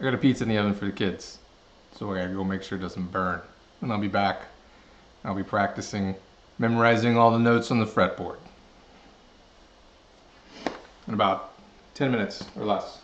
got a pizza in the oven for the kids, so I gotta go make sure it doesn't burn. And I'll be back. I'll be practicing memorizing all the notes on the fretboard in about 10 minutes or less.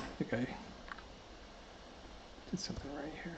I think I did something right here.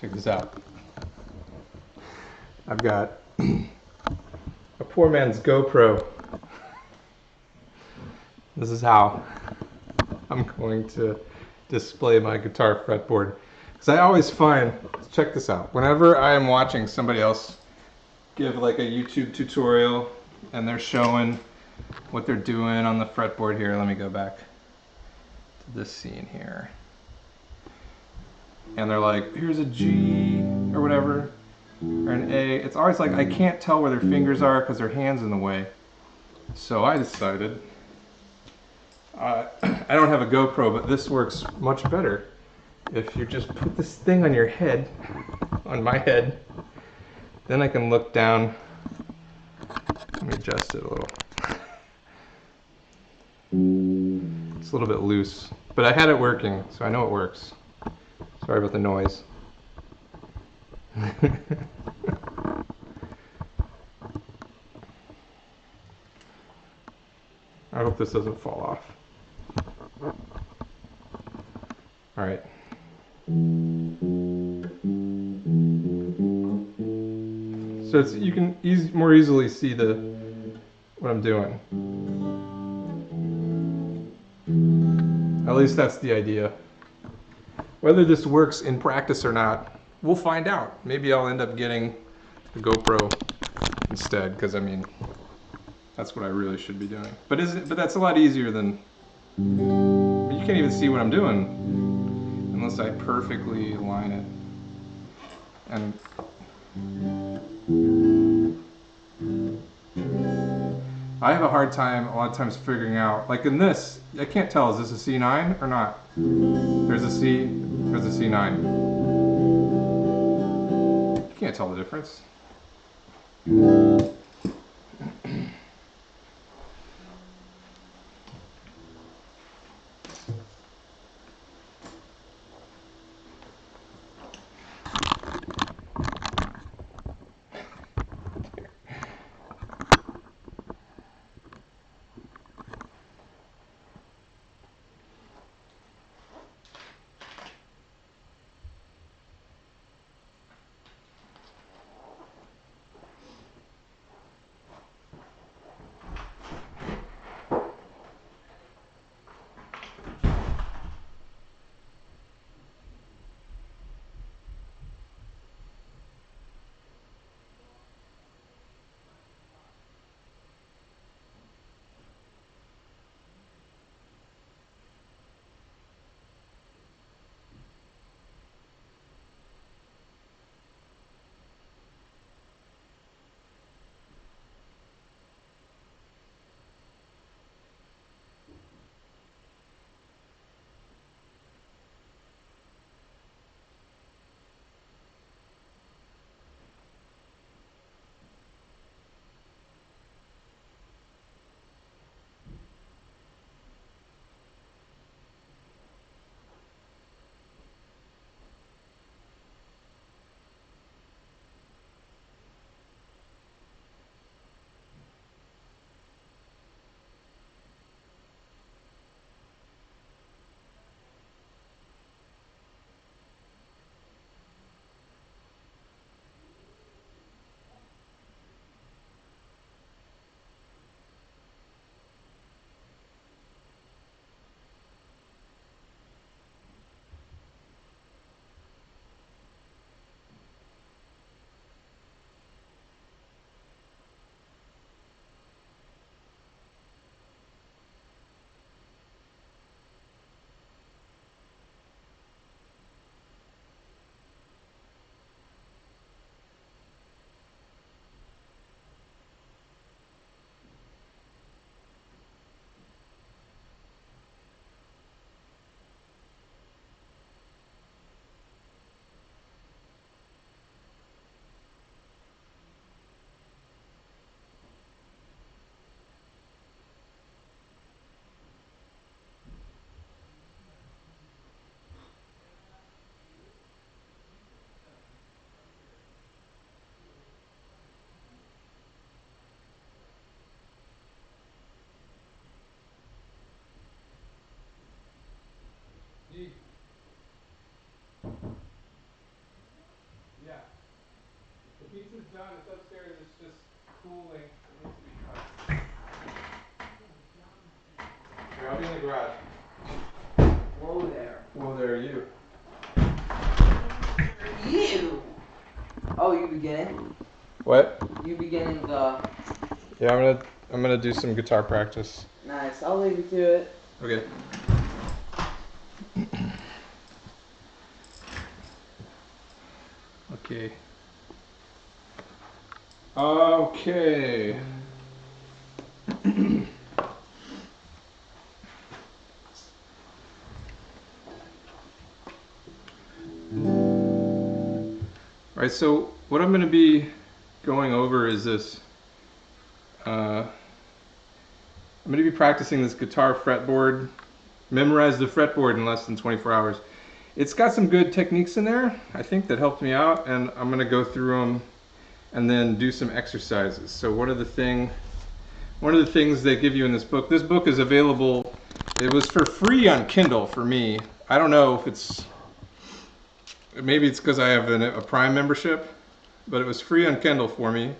Check this out. I've got a poor man's GoPro. This is how I'm going to display my guitar fretboard. Because I always find, check this out, whenever I am watching somebody else give like a YouTube tutorial and they're showing what they're doing on the fretboard here, let me go back to this scene here. And they're like, here's a G or whatever, or an A. It's always like, I can't tell where their fingers are because their hand's in the way. So I decided, I don't have a GoPro, but this works much better. If you just put this thing on your head, on my head, then I can look down. Let me adjust it a little. It's a little bit loose, but I had it working, so I know it works. Sorry about the noise. I hope this doesn't fall off. All right. So it's, you can more easily see what I'm doing. At least that's the idea. Whether this works in practice or not, we'll find out. Maybe I'll end up getting the GoPro instead, because I mean, that's what I really should be doing. But that's a lot easier than, you can't even see what I'm doing unless I perfectly line it. And I have a hard time a lot of times figuring out, like in this, I can't tell, is this a C9 or not? There's a C, there's a C9. You can't tell the difference. Yeah. The pizza's done. It's upstairs. It's just cooling. It needs to be cut. Here, I'll be in the garage. Whoa there. Whoa there, you. You! Oh, you beginning? What? You beginning the... Yeah, I'm gonna do some guitar practice. Nice, I'll leave you to it. Okay. Okay. Okay. All right, so what I'm going to be going over is this. I'm going to be practicing this guitar fretboard. Memorize the fretboard in less than 24 hours. It's got some good techniques in there, I think, that helped me out, and I'm going to go through them and then do some exercises. So one of the things they give you in this book is available. It was for free on Kindle for me. I don't know if it's, maybe it's because I have a Prime membership, but it was free on Kindle for me.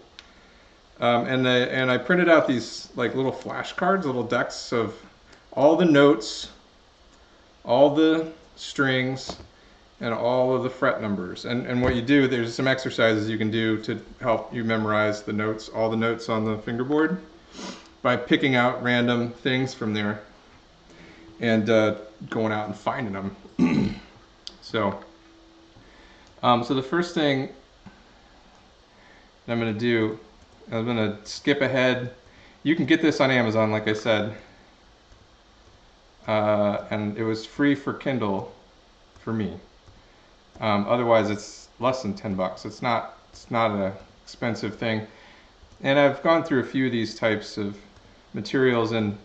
And I printed out these like little flashcards, little decks of all the notes, all the strings, and all of the fret numbers. And what you do, there's some exercises you can do to help you memorize the notes, all the notes on the fingerboard, by picking out random things from there and going out and finding them. So, so the first thing I'm going to do, I'm going to skip ahead. You can get this on Amazon, like I said, and it was free for Kindle for me. Otherwise, it's less than $10. It's not an expensive thing. And I've gone through a few of these types of materials, and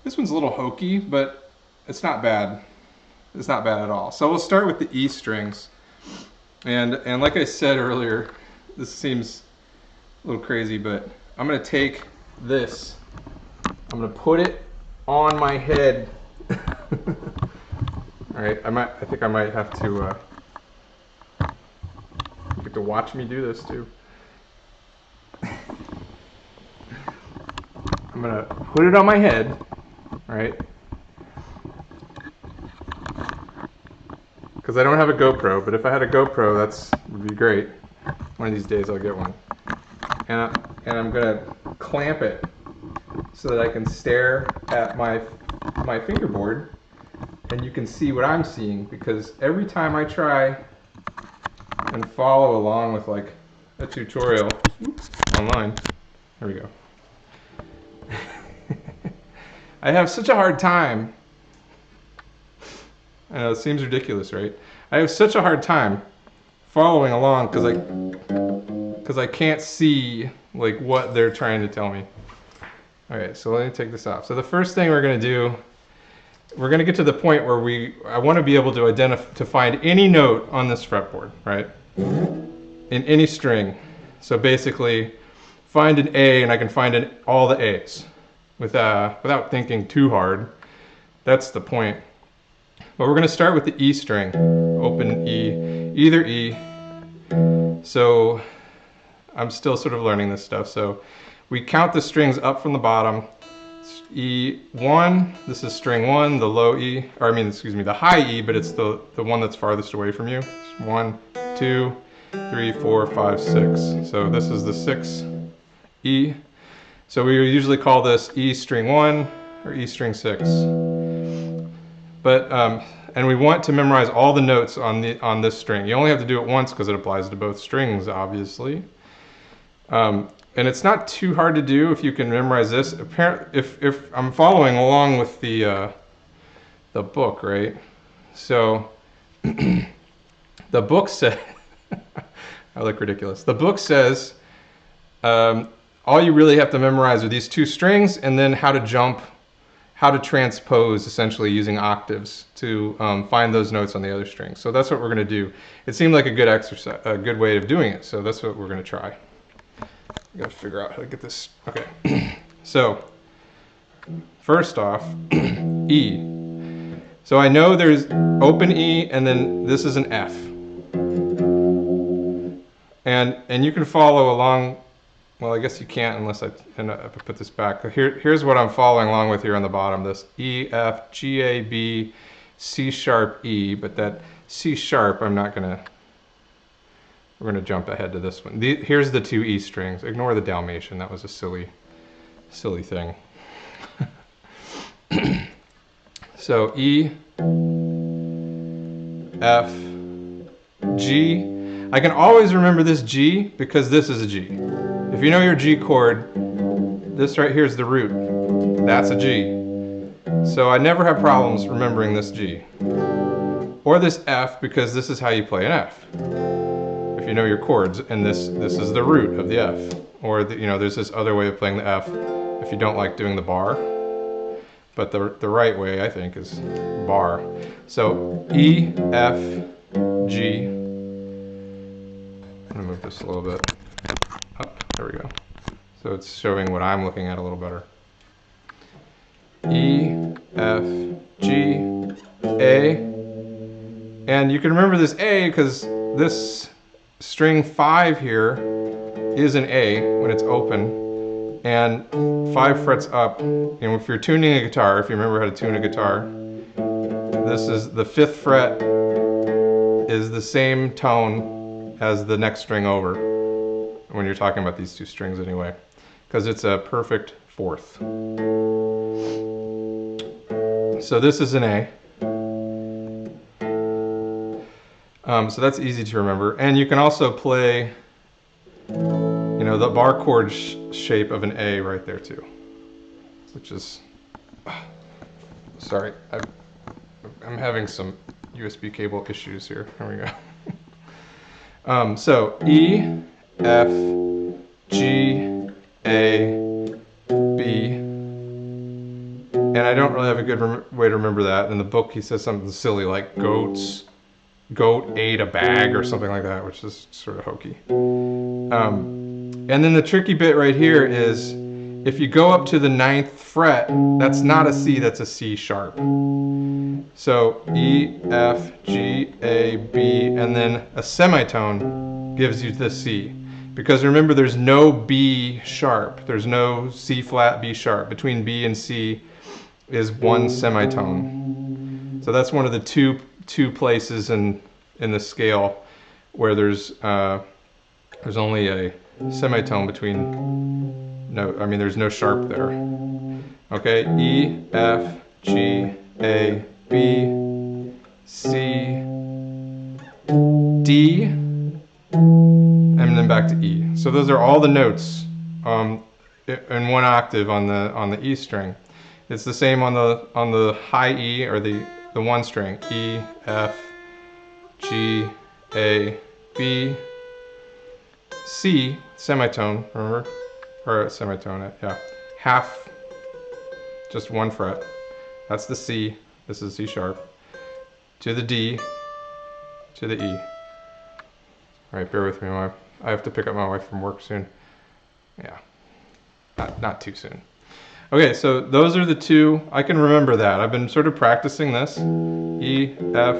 this one's a little hokey, but it's not bad. It's not bad at all. So we'll start with the E strings. And like I said earlier, this seems a little crazy, but I'm going to take this. I'm going to put it on my head. All right, I think I might have to you get to watch me do this too. I'm gonna put it on my head, right? Because I don't have a GoPro, but if I had a GoPro, would be great. One of these days I'll get one. And I'm gonna clamp it so that I can stare at my fingerboard, and you can see what I'm seeing. Because every time I try and follow along with like a tutorial online, there we go. I have such a hard time. I know it seems ridiculous, right? I have such a hard time following along because I can't see like what they're trying to tell me. All right, so let me take this off. So the first thing we're going to do, we're going to get to the point where I want to be able to find any note on this fretboard, right? In any string. So basically, find an A, and I can find all the A's without thinking too hard. That's the point. But we're going to start with the E string. Open E, either E. So I'm still sort of learning this stuff. So we count the strings up from the bottom. E1, this is string 1, the low E, or the high E, but it's the one that's farthest away from you. 1, 2, 3, 4, 5, 6. So this is the 6 E. So we usually call this E string 1 or E string 6. But and we want to memorize all the notes on this string. You only have to do it once because it applies to both strings, obviously. And it's not too hard to do if you can memorize this. Apparently, if I'm following along with the book, right? So the book says, I look ridiculous. The book says all you really have to memorize are these two strings, and then how to transpose, essentially using octaves to find those notes on the other strings. So that's what we're going to do. It seemed like a good exercise, a good way of doing it. So that's what we're going to try. I got to figure out how to get this. Okay. So first off, E. So I know there's open E, and then this is an F. And you can follow along. Well, I guess you can't unless I put this back. Here's what I'm following along with here on the bottom. This E, F, G, A, B, C sharp, E. But that C sharp, we're gonna jump ahead to this one. Here's the two E strings. Ignore the Dalmatian. That was a silly thing. So E, F, G. I can always remember this G because this is a G. If you know your G chord, this right here is the root. That's a G. So I never have problems remembering this G. Or this F, because this is how you play an F. If you know your chords, and this is the root of the F. Or there's this other way of playing the F if you don't like doing the bar. But the right way, I think, is bar. So E, F, G. I'm gonna move this a little bit up. There we go. So it's showing what I'm looking at a little better. E, F, G, A. And you can remember this A because this string 5 here is an A when it's open. And 5 frets up. And if you're tuning a guitar, if you remember how to tune a guitar, this is the 5th fret is the same tone as the next string over, when you're talking about these two strings anyway, because it's a perfect 4th. So this is an A. So that's easy to remember. And you can also play, you know, the bar chord shape of an A right there too, which is, sorry, I'm having some USB cable issues here. Here we go. So E, F, G, A, B, and I don't really have a good way to remember that. In the book he says something silly like goat ate a bag or something like that, which is sort of hokey. And then the tricky bit right here is if you go up to the 9th fret, that's not a C, that's a C sharp. So E, F, G, A, B, and then a semitone gives you the C. Because remember, there's no B sharp. There's no C flat, B sharp. Between B and C is one semitone. So that's one of the two places in the scale where there's only a semitone between, there's no sharp there. Okay, E, F, G, A, B, C, D, and then back to E. So those are all the notes in one octave on the E string. It's the same on the high E, or the 1 string. E, F, G, A, B, C, semitone, remember? Or semitone, yeah. Half, just 1 fret. That's the C, this is C sharp. To the D, to the E. Alright, bear with me, I have to pick up my wife from work soon. Yeah, not too soon. Okay, so those are the 2, I can remember that. I've been sort of practicing this. E, F,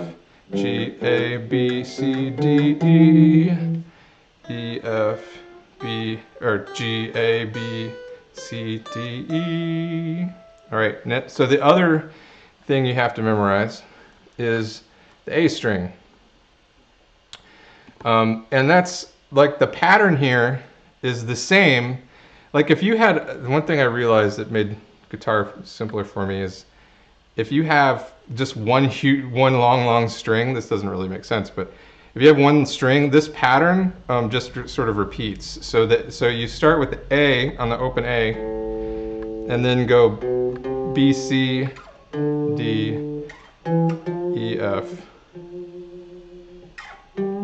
G, A, B, C, D, E. E, F, B, or G, A, B, C, D, E. Alright, so the other thing you have to memorize is the A string. And that's, like, the pattern here is the same. Like, if you had, one thing I realized that made guitar simpler for me is if you have just one long string, this doesn't really make sense, but if you have one string, this pattern just sort of repeats. So you start with the A on the open A, and then go B, C, D, E, F,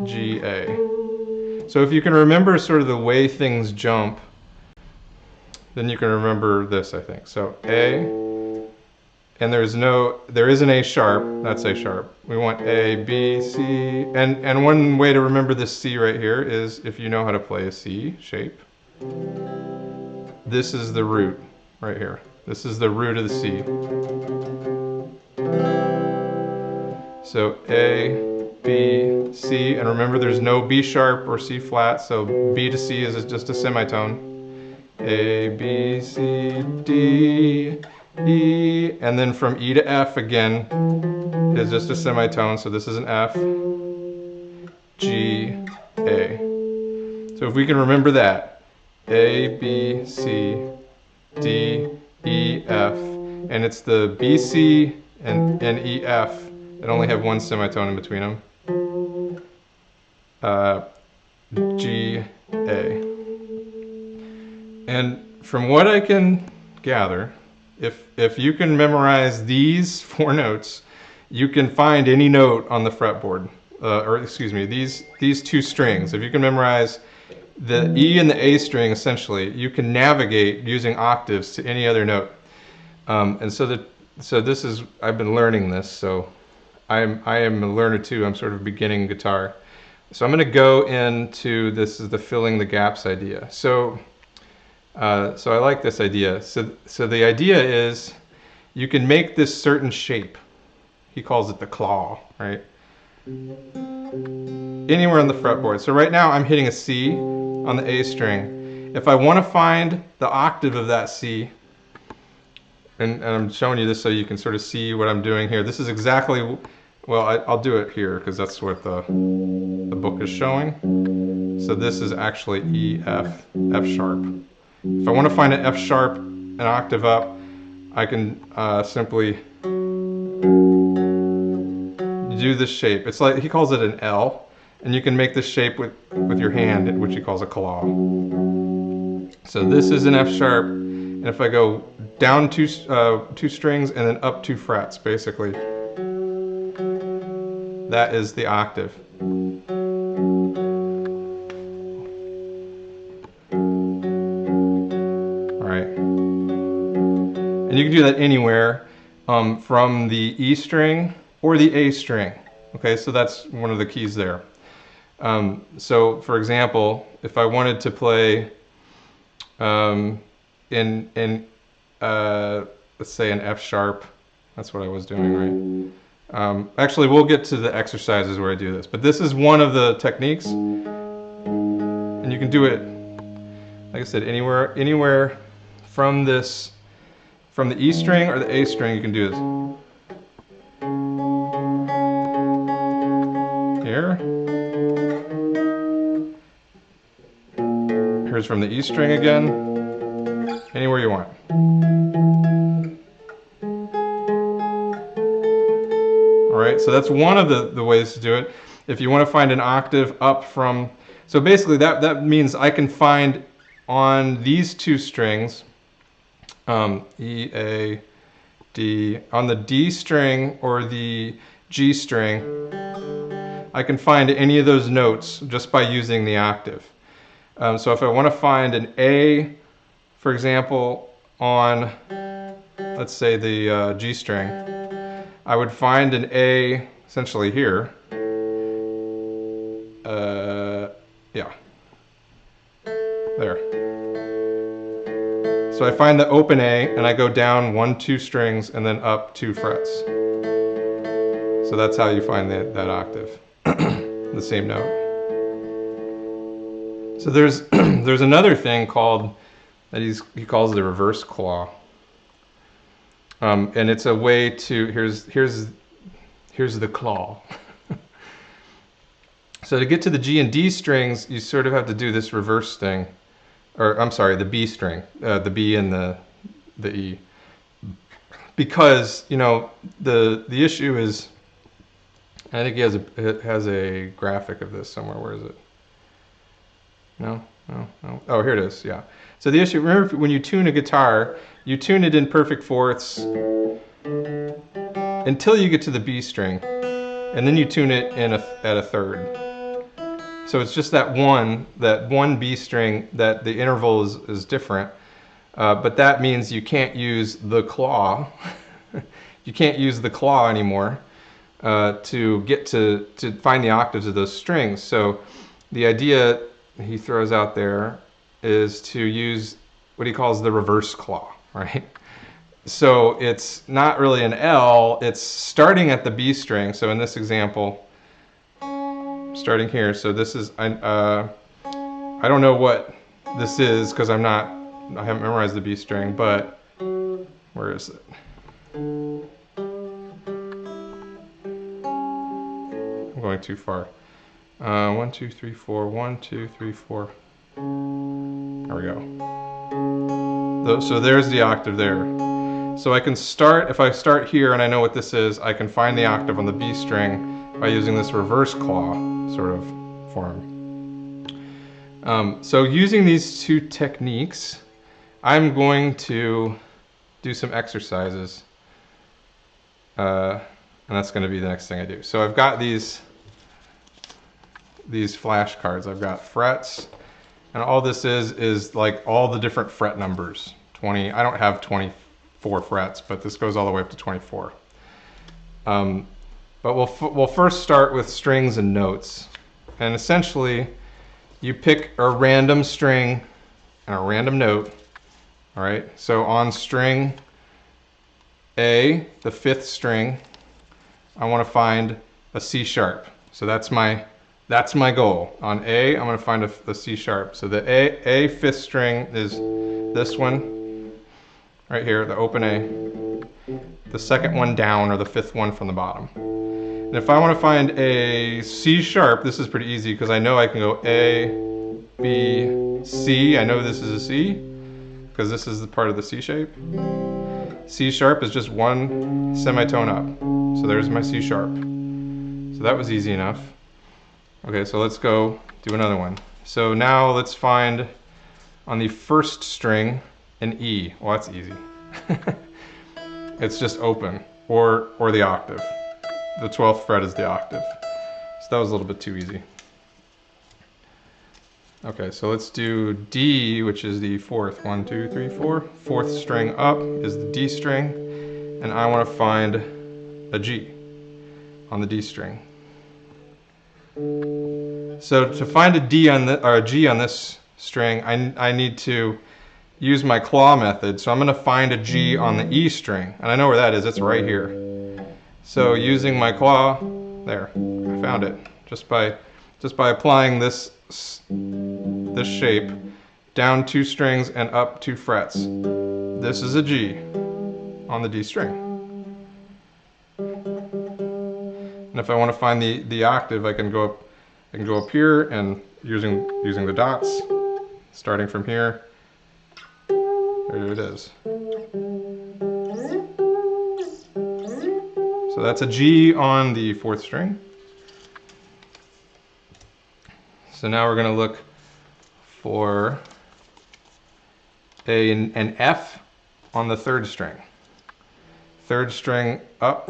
G, A. So if you can remember sort of the way things jump, then you can remember this, I think. So A, and there is an A sharp, that's A sharp. We want A, B, C, and one way to remember this C right here is if you know how to play a C shape. This is the root right here. This is the root of the C. So A, B, C, and remember there's no B sharp or C flat, so B to C is just a semitone. A, B, C, D, E, and then from E to F again is just a semitone, so this is an F, G, A. So if we can remember that, A, B, C, D, E, F, and it's the B, C, and E, F that only have one semitone in between them. G, A. And from what I can gather, if you can memorize these 4 notes, you can find any note on the fretboard, or excuse me, these 2 strings. If you can memorize the E and the A string, essentially, you can navigate using octaves to any other note. And so this is, I've been learning this, so I am a learner too. I'm sort of beginning guitar. So I'm going to go into, this is the filling the gaps idea. So I like this idea. So the idea is you can make this certain shape. He calls it the claw, right? Anywhere on the fretboard. So right now I'm hitting a C on the A string. If I want to find the octave of that C, and I'm showing you this so you can sort of see what I'm doing here. This is exactly, well, I'll do it here because that's what the book is showing. So this is actually E, F, F sharp. If I want to find an F sharp an octave up, I can simply do this shape. It's like, he calls it an L. And you can make this shape with your hand, which he calls a claw. So this is an F sharp, and if I go down two strings and then up 2 frets, basically, that is the octave. All right, and you can do that anywhere from the E string or the A string. Okay, so that's one of the keys there. So, for example, if I wanted to play let's say an F sharp, that's what I was doing, right? Actually, we'll get to the exercises where I do this, but this is one of the techniques, and you can do it, like I said, anywhere from the E string or the A string. You can do this. Here. Here's from the E string again. Anywhere you want. All right, so that's one of the ways to do it. If you want to find an octave up from, so basically that means I can find on these 2 strings, E, A, D, on the D string or the G string, I can find any of those notes just by using the octave. So if I want to find an A, for example, on, let's say, the G string, I would find an A essentially here. Yeah. There. So I find the open A, and I go down 1, 2 strings, and then up 2 frets. So that's how you find that octave, the same note. So there's there's another thing called that he calls the reverse claw, and it's a way to here's the claw. So to get to the G and D strings, you sort of have to do this reverse thing, or I'm sorry, the B string, the B and the E, because the issue is, I think he has a graphic of this somewhere. Where is it? No. Oh, here it is, yeah. So the issue, remember when you tune a guitar, you tune it in perfect fourths until you get to the B string, and then you tune it at a third. So it's just that one B string that the interval is different, but that means you can't use the claw. You can't use the claw anymore to get to find the octaves of those strings. So the idea he throws out there is to use what he calls the reverse claw, right? So it's not really an L, it's starting at the B string. So in this example, starting here, so this is, I don't know what this is because I haven't memorized the B string, but where is it? I'm going too far. 1, 2, 3, 4, 1, 2, 3, 4. There we go. So there's the octave there. So I can start, if I start here and I know what this is, I can find the octave on the B string by using this reverse claw sort of form. So using these 2 techniques, I'm going to do some exercises. And that's going to be the next thing I do. So I've got these flashcards. I've got frets, and all this is like all the different fret numbers. 20. I don't have 24 frets, but this goes all the way up to 24. But we'll first start with strings and notes, and essentially you pick a random string and a random note. All right. So on string A, the 5th string, I want to find a C sharp. So that's my goal. On A, I'm going to find a C sharp. So the A 5th string is this one right here, the open A. The second one down, or the 5th one from the bottom. And if I want to find a C sharp, this is pretty easy because I know I can go A, B, C. I know this is a C because this is the part of the C shape. C sharp is just 1 semitone up. So there's my C sharp. So that was easy enough. Okay, so let's go do another one. So now let's find on the first string an E. Well, that's easy. It's just open, or the octave. The 12th fret is the octave. So that was a little bit too easy. Okay, so let's do D, which is the fourth. 1, 2, 3, 4. Fourth string up is the D string, and I want to find a G on the D string. So to find a D on the, or a G on this string, I need to use my claw method. So I'm going to find a G on the E string, and I know where that is. It's right here. So using my claw, there, I found it just by applying this shape down 2 strings and up 2 frets. This is a G on the D string. And if I want to find the octave, I can go up here and using the dots, starting from here. There it is. So that's a G on the 4th string. So now we're going to look for an F on the 3rd string. 3rd string up,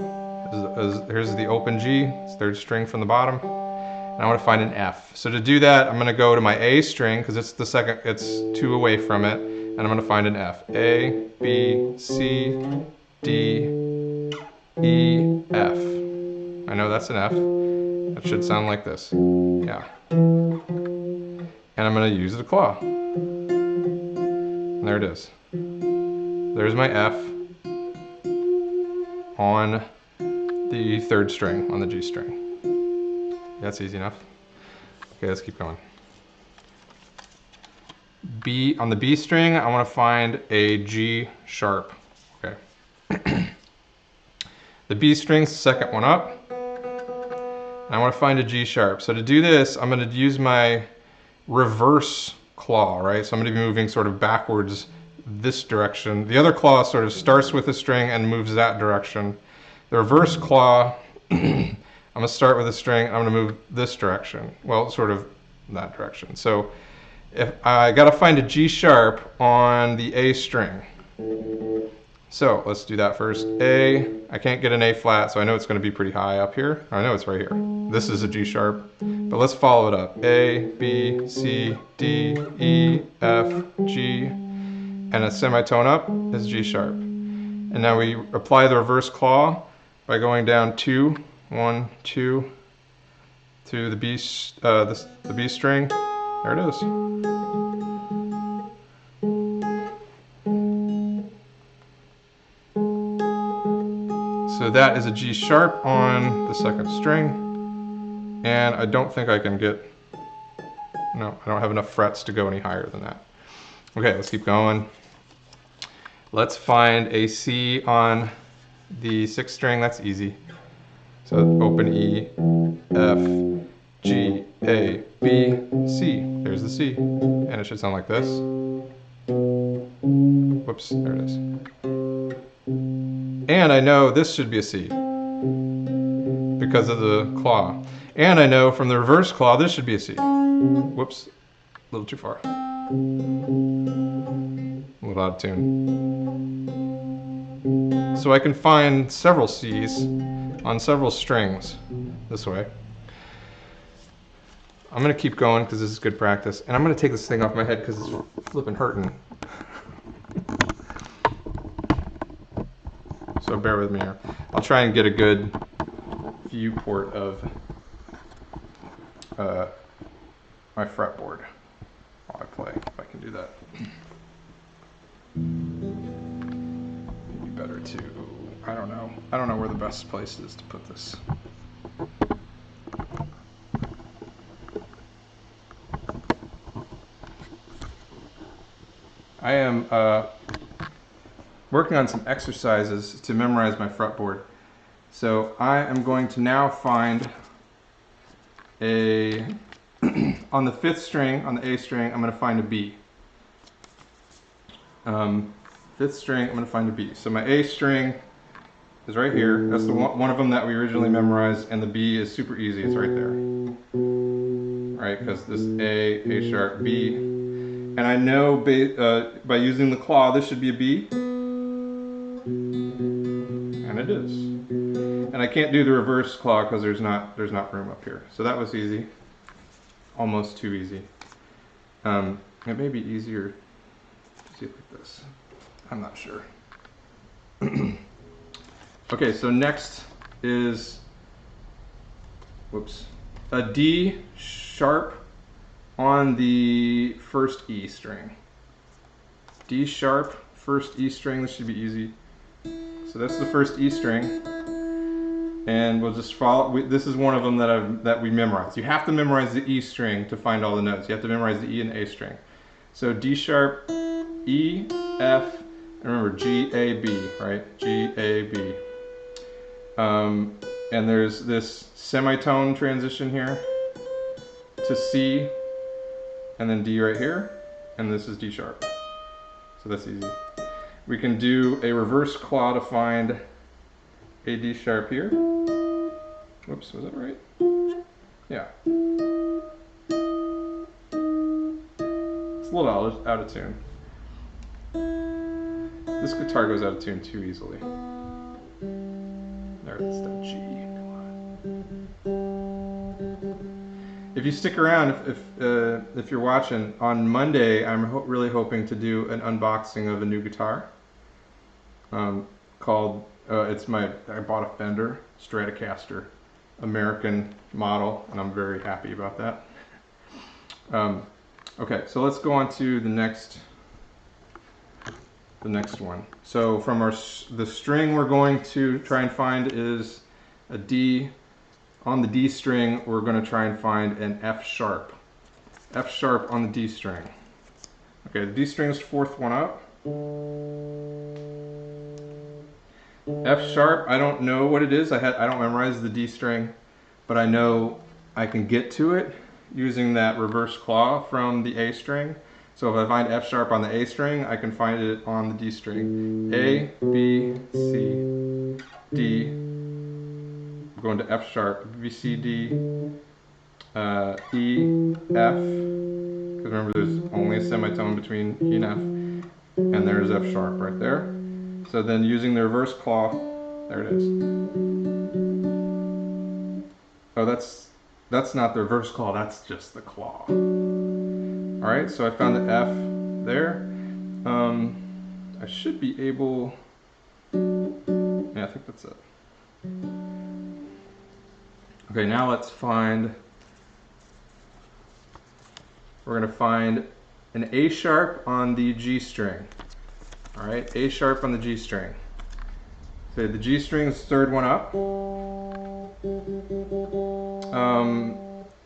here's the open G, it's 3rd string from the bottom. And I want to find an F. So to do that, I'm going to go to my A string, because it's the second, it's 2 away from it, and I'm going to find an F. A, B, C, D, E, F. I know that's an F. That should sound like this. Yeah. And I'm going to use the claw. And there it is. There's my F on the 3rd string, on the G string. That's easy enough. Okay, let's keep going. B, on the B string, I want to find a G sharp. Okay. The B string's the second one up. And I want to find a G sharp. So to do this, I'm going to use my reverse claw, right? So I'm going to be moving sort of backwards this direction. The other claw sort of starts with the string and moves that direction. The reverse claw, I'm going to start with a string, I'm going to move this direction. Well, sort of that direction. So if I got to find a G sharp on the A string. So let's do that first. A, I can't get an A flat, so I know it's going to be pretty high up here. I know it's right here. This is a G sharp, but let's follow it up. A, B, C, D, E, F, G, and a semitone up is G sharp. And now we apply the reverse claw by going down 2, 1, 2 to the B string. There it is. So that is a G sharp on the 2nd string, and I don't think I can get, no, I don't have enough frets to go any higher than that. Okay, let's keep going. Let's find a C on the 6th string, that's easy. So open E, F, G, A, B, C. There's the C, and it should sound like this. Whoops, there it is. And I know this should be a C because of the claw. And I know from the reverse claw this should be a C. Whoops, a little too far. A little out of tune. So I can find several C's on several strings this way. I'm going to keep going because this is good practice. And I'm going to take this thing off my head because it's flipping hurting. So bear with me here. I'll try and get a good viewport of my fretboard while I play, if I can do that. Maybe better to, I don't know where the best place is to put this. I am working on some exercises to memorize my fretboard. So I am going to now find a, on the 5th string, on the A string, I'm going to find a B. 5th string, I'm going to find a B. So my A string is right here. That's the one of them that we originally memorized, and the B is super easy. It's right there. right? Because this A sharp, B. And I know by using the claw, this should be a B. And it is. And I can't do the reverse claw because there's not room up here. So that was easy. Almost too easy. It may be easier to see it like this. I'm not sure. Okay, so next is, whoops, a D sharp on the first E string. D sharp, first E string, this should be easy. So that's the first E string. And we'll just follow, this is one of them that we memorized. You have to memorize the E string to find all the notes. You have to memorize the E and A string. So D sharp, E, F, and remember G, A, B, right? G, A, B. And there's this semitone transition here to C, and then D right here, and this is D sharp. So that's easy. We can do a reverse claw to find a D sharp here. Whoops, was that right? Yeah. It's a little out of tune. This guitar goes out of tune too easily. There it is, that G. Come on. If you stick around, if you're watching, on Monday, I'm really hoping to do an unboxing of a new guitar. Called, I bought a Fender Stratocaster, American model, and I'm very happy about that. Okay, so let's go on to the next one. So from the string we're going to try and find is a D. On the D string, we're going to try and find an F sharp. F sharp on the D string. Okay, the D string is the fourth one up. F sharp, I don't know what it is. I don't memorize the D string, but I know I can get to it using that reverse claw from the A string. So if I find F sharp on the A string, I can find it on the D string. A, B, C, D. I'm going to F sharp, B, C, D, E, F. Because remember, there's only a semitone between E and F. And there's F sharp right there. So then using the reverse claw, there it is. Oh, that's not the reverse claw, that's just the claw. Alright, so I found the F there. I should be able, yeah, I think that's it. Okay, now let's find, we're going to find an A sharp on the G string. Alright, A sharp on the G string. So the G string is the third one up.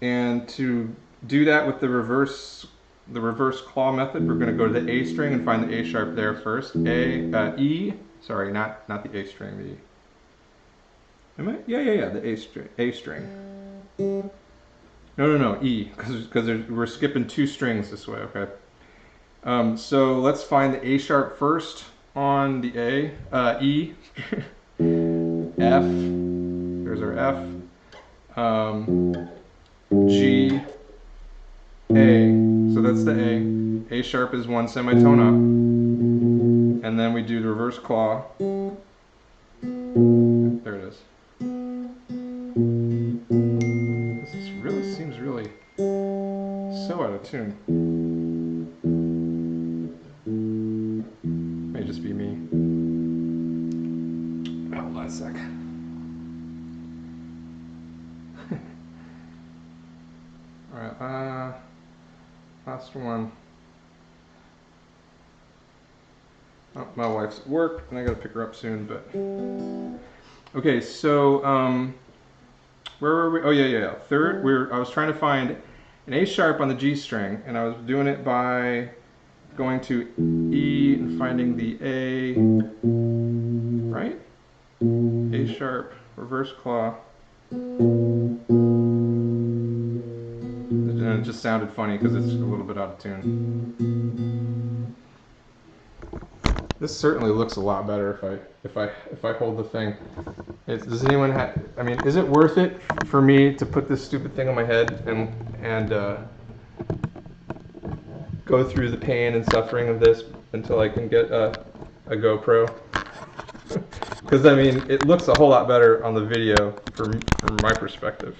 And to do that with the reverse claw method, we're going to go to the A string and find the A sharp there first. E, sorry, not the A string, am I? Yeah, the A string. No, E, because we're skipping two strings this way, okay. So let's find the A sharp first on the A, E, F, there's our F, G, A, so that's the A sharp is one semitone up, and then we do the reverse claw, there it is. This really seems really so out of tune. May just be me. Hold on a sec. Alright, last one. Oh, my wife's at work and I gotta pick her up soon, but okay, so where were we? Oh yeah. Third, I was trying to find an A sharp on the G string, and I was doing it by going to E and finding the A, right? A sharp, reverse claw. And it just sounded funny because it's a little bit out of tune. This certainly looks a lot better if I hold the thing. Does anyone have? I mean, is it worth it for me to put this stupid thing on my head and go through the pain and suffering of this until I can get a GoPro? Because I mean, it looks a whole lot better on the video from my perspective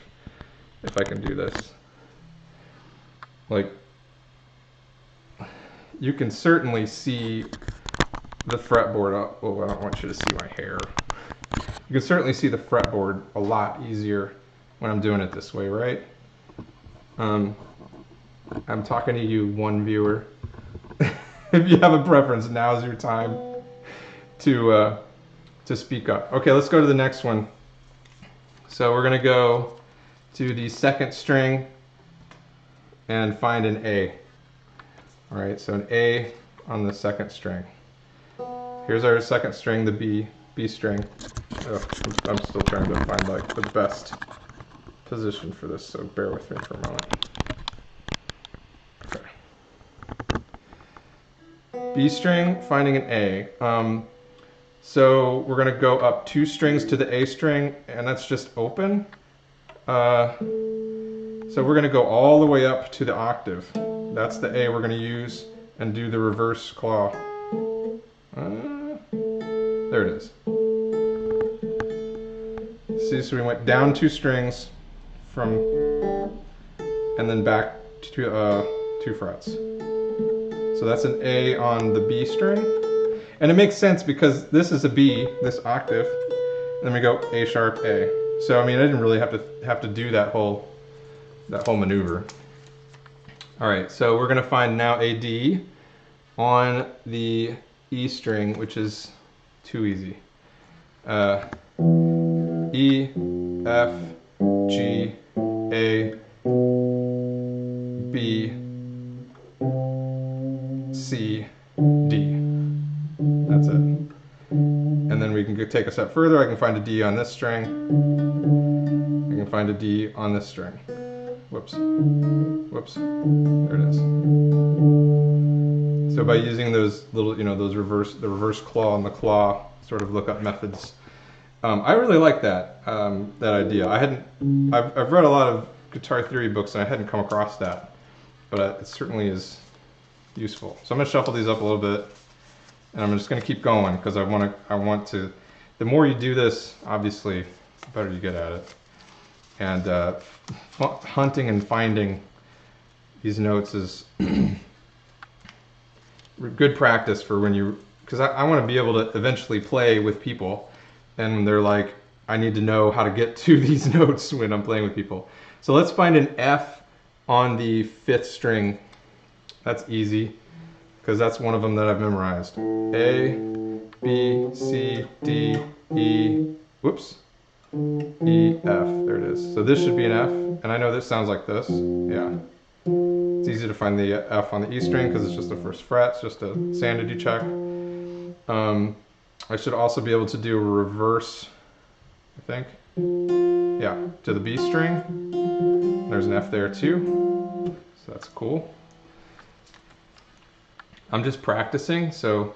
if I can do this. Like, you can certainly see the fretboard. Oh, I don't want you to see my hair. You can certainly see the fretboard a lot easier when I'm doing it this way, right? I'm talking to you, one viewer. If you have a preference, now's your time to speak up. Okay, let's go to the next one. So we're gonna go to the second string and find an A. All right, so an A on the second string. Here's our second string, the B string. Oh, I'm still trying to find like the best position for this, so bear with me for a moment. Okay. B string, finding an A. So we're gonna go up 2 strings to the A string, and that's just open. So we're gonna go all the way up to the octave. That's the A we're gonna use and do the reverse claw. There it is. See, so we went down 2 strings and then back to 2 frets. So that's an A on the B string. And it makes sense because this is a B, this octave, and then we go A sharp, A. So I mean, I didn't really have to do that whole maneuver. All right, so we're gonna find now a D on the E string, which is too easy. E, F, G, A, B, C, D. That's it. And then we can take a step further. I can find a D on this string. I can find a D on this string. Whoops. Whoops. There it is. So by using those little, the reverse claw and the claw sort of lookup methods, I really like that idea. I've read a lot of guitar theory books and I hadn't come across that, but it certainly is useful. So I'm gonna shuffle these up a little bit, and I'm just gonna keep going because I want to. The more you do this, obviously, the better you get at it. And hunting and finding these notes is good practice for when you, because I want to be able to eventually play with people, and they're like, I need to know how to get to these notes when I'm playing with people. So let's find an F on the 5th string. That's easy, because that's one of them that I've memorized. A, B, C, D, E, whoops, E, F, there it is. So this should be an F, and I know this sounds like this, yeah. It's easy to find the F on the E string because it's just the 1st fret, it's just a sanity check. I should also be able to do a reverse, I think. Yeah, to the B string. There's an F there too, so that's cool. I'm just practicing, so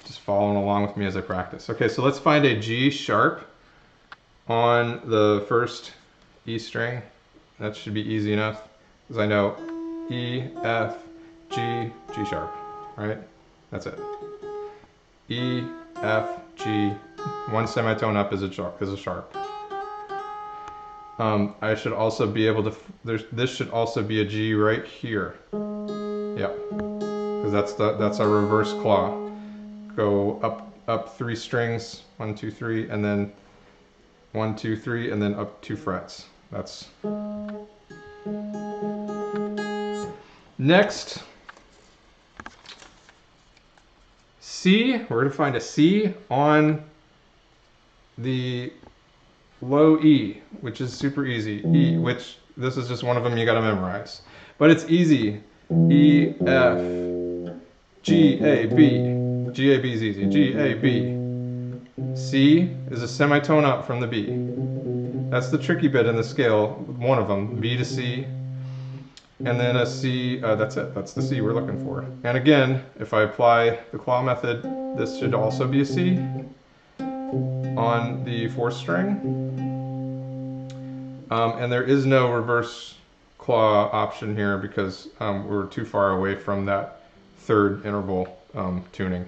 just following along with me as I practice. Okay, so let's find a G sharp on the 1st E string. That should be easy enough, because I know E, F, G, G sharp, right? That's it. E, F, G, 1 semitone up is a sharp. I should also be able to, this should also be a G right here. Yeah, because that's our reverse claw. Go up 3 strings, 1, 2, 3, and then 1, 2, 3, and then up 2 frets. That's next. C, we're going to find a C on the low E, which is super easy. E, which this is just one of them you got to memorize. But it's easy. E, F, G, A, B. G, A, B is easy. G, A, B. C is a semitone up from the B. That's the tricky bit in the scale, one of them, B to C. and then a C. That's it. That's the C we're looking for. And again, if I apply the claw method, this should also be a C on the fourth string. And there is no reverse claw option here because we're too far away from that third interval tuning.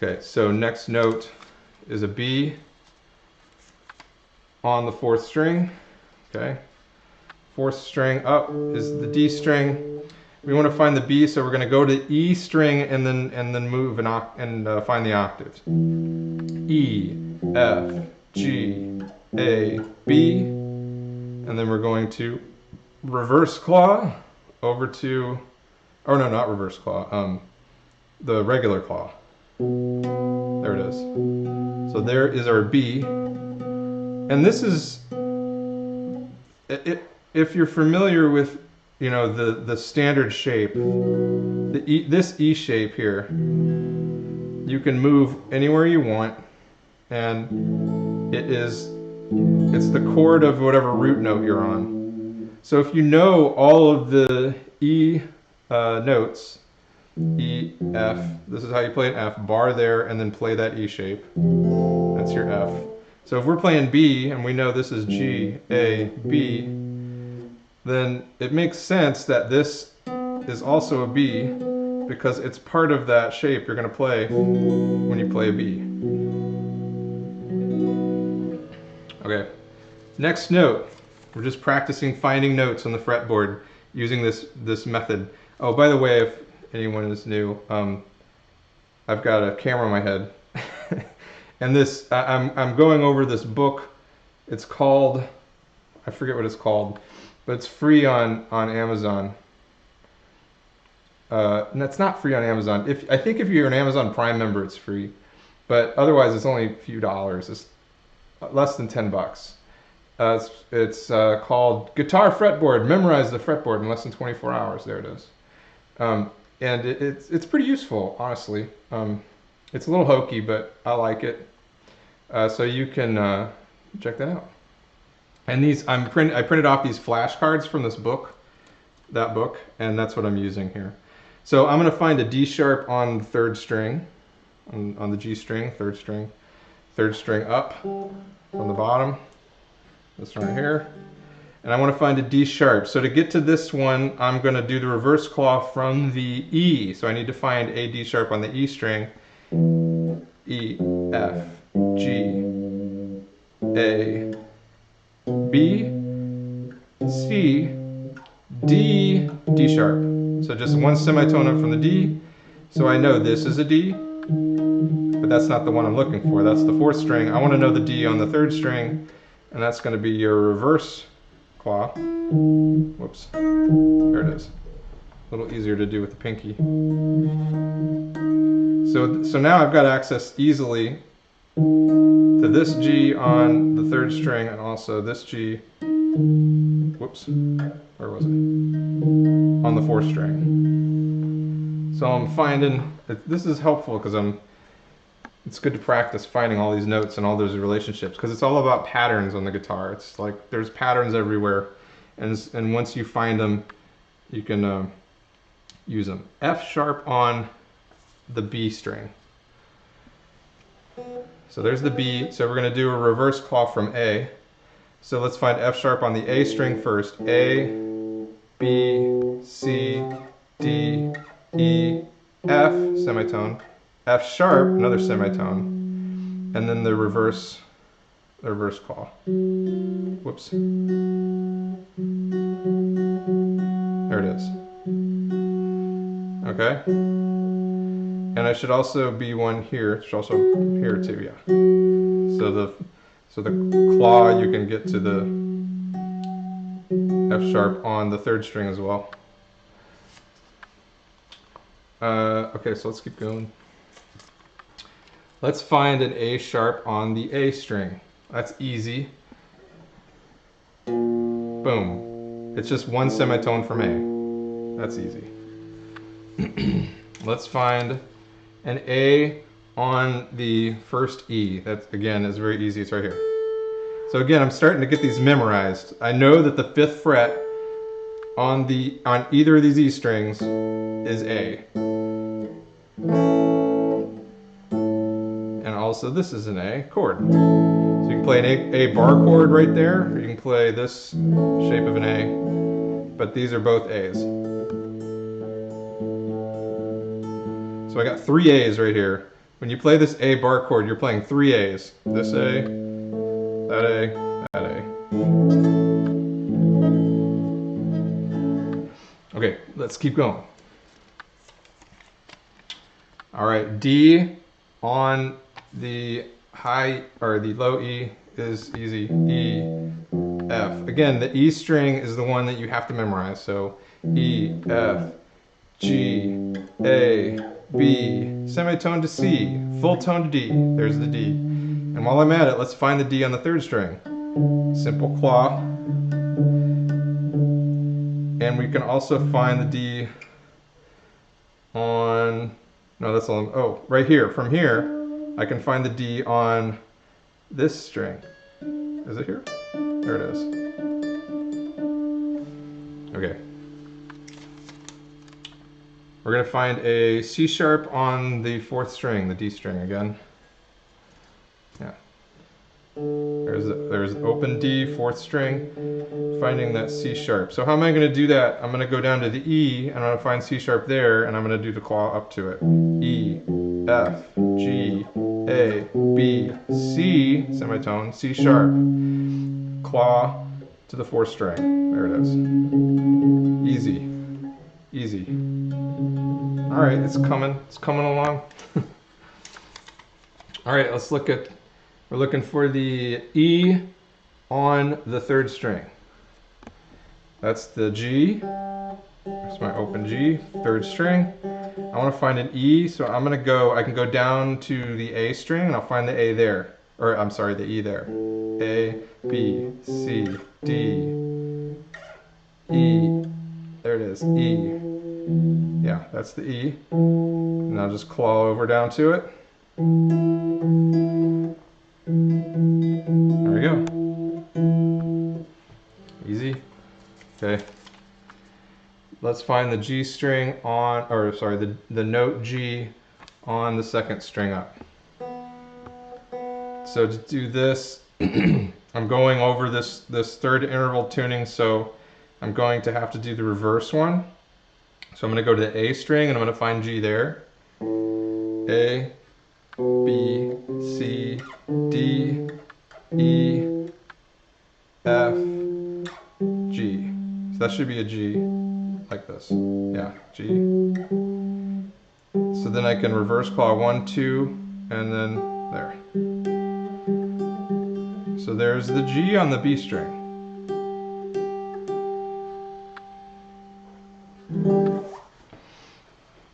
Okay, so next note is a B on the fourth string. Okay, fourth string up is the D string. We want to find the B, so we're going to go to E string and then move and find the octaves. E, F, G, A, B, and then we're going to reverse claw over to, oh no, not reverse claw, the regular claw. There it is. So there is our B, and this is, if you're familiar with, you know, the standard shape, this E shape here, you can move anywhere you want, and it's the chord of whatever root note you're on. So if you know all of the E notes, E, F, this is how you play an F, bar there, and then play that E shape. That's your F. So if we're playing B, and we know this is G, A, B, then it makes sense that this is also a B, because it's part of that shape you're going to play when you play a B. Okay, next note. We're just practicing finding notes on the fretboard using this method. Oh, by the way, if anyone is new, I've got a camera on my head, and I'm going over this book. It's called, I forget what it's called, but it's free on Amazon. And it's not free on Amazon. I think if you're an Amazon Prime member, it's free, but otherwise it's only a few dollars. It's less than $10. It's called Guitar Fretboard. Memorize the fretboard in less than 24 hours. There it is. And it's pretty useful, honestly. It's a little hokey, but I like it. So you can check that out. And I printed off these flashcards from this book, and that's what I'm using here. So I'm going to find a D sharp on the third string, on the G string, third string up from the bottom, this one right here. And I want to find a D sharp. So to get to this one, I'm going to do the reverse claw from the E. So I need to find a D sharp on the E string. E, F, G, A, B, C, D, D sharp. So just one semitone up from the D. So I know this is a D, but that's not the one I'm looking for. That's the fourth string. I want to know the D on the third string, and that's going to be your reverse claw. Whoops. There it is. A little easier to do with the pinky. So now I've got access easily to this G on the third string, and also this G, whoops, where was it? On the fourth string. So I'm finding, this is helpful because it's good to practice finding all these notes and all those relationships, because it's all about patterns on the guitar. It's like there's patterns everywhere, and once you find them, you can use them. F sharp on the B string. So there's the B. So we're going to do a reverse claw from A. So let's find F sharp on the A string first. A, B, C, D, E, F, semitone. F sharp, another semitone. And then the reverse claw. Whoops. There it is. Okay. And I should also be one here. It should also here too, yeah. So the claw, you can get to the F sharp on the third string as well. Okay, so let's keep going. Let's find an A sharp on the A string. That's easy. Boom. It's just one semitone from A. That's easy. Let's find an A on the first E. That, again, is very easy. It's right here. So again, I'm starting to get these memorized. I know that the 5th fret on either of these E strings is A. And also this is an A chord. So you can play an A bar chord right there, or you can play this shape of an A, but these are both A's. So I got 3 A's right here. When you play this A bar chord, you're playing 3 A's. This A, that A, that A. Okay, let's keep going. All right, D on the high or the low E is easy. E, F. Again, the E string is the one that you have to memorize. So E, F, G, A, B, semitone to C, full tone to D. There's the D. And while I'm at it, let's find the D on the 3rd string. Simple claw. And we can also find the D on, no, that's all, oh, right here. From here, I can find the D on this string. Is it here? There it is. Okay. We're going to find a C sharp on the 4th string, the D string again. Yeah. There's open D, 4th string, finding that C sharp. So how am I going to do that? I'm going to go down to the E, and I'm going to find C sharp there, and I'm going to do the claw up to it. E, F, G, A, B, C, semitone, C sharp, claw to the 4th string. There it is. Easy. Easy. All right, it's coming along. All right, we're looking for the E on the 3rd string. That's the G. There's my open G, 3rd string. I want to find an E, so I can go down to the A string and I'll find the A there. Or I'm sorry, the E there. A, B, C, D, E. There it is, E. Yeah, that's the E. And I'll just claw over down to it. There we go. Easy. Okay. Let's find the G string on, or sorry, the note G on the 2nd string up. So to do this, I'm going over this 3rd interval tuning, so I'm going to have to do the reverse one. So I'm going to go to the A string and I'm going to find G there. A, B, C, D, E, F, G. So that should be a G, like this. Yeah, G. So then I can reverse claw 1, 2, and then there. So there's the G on the B string.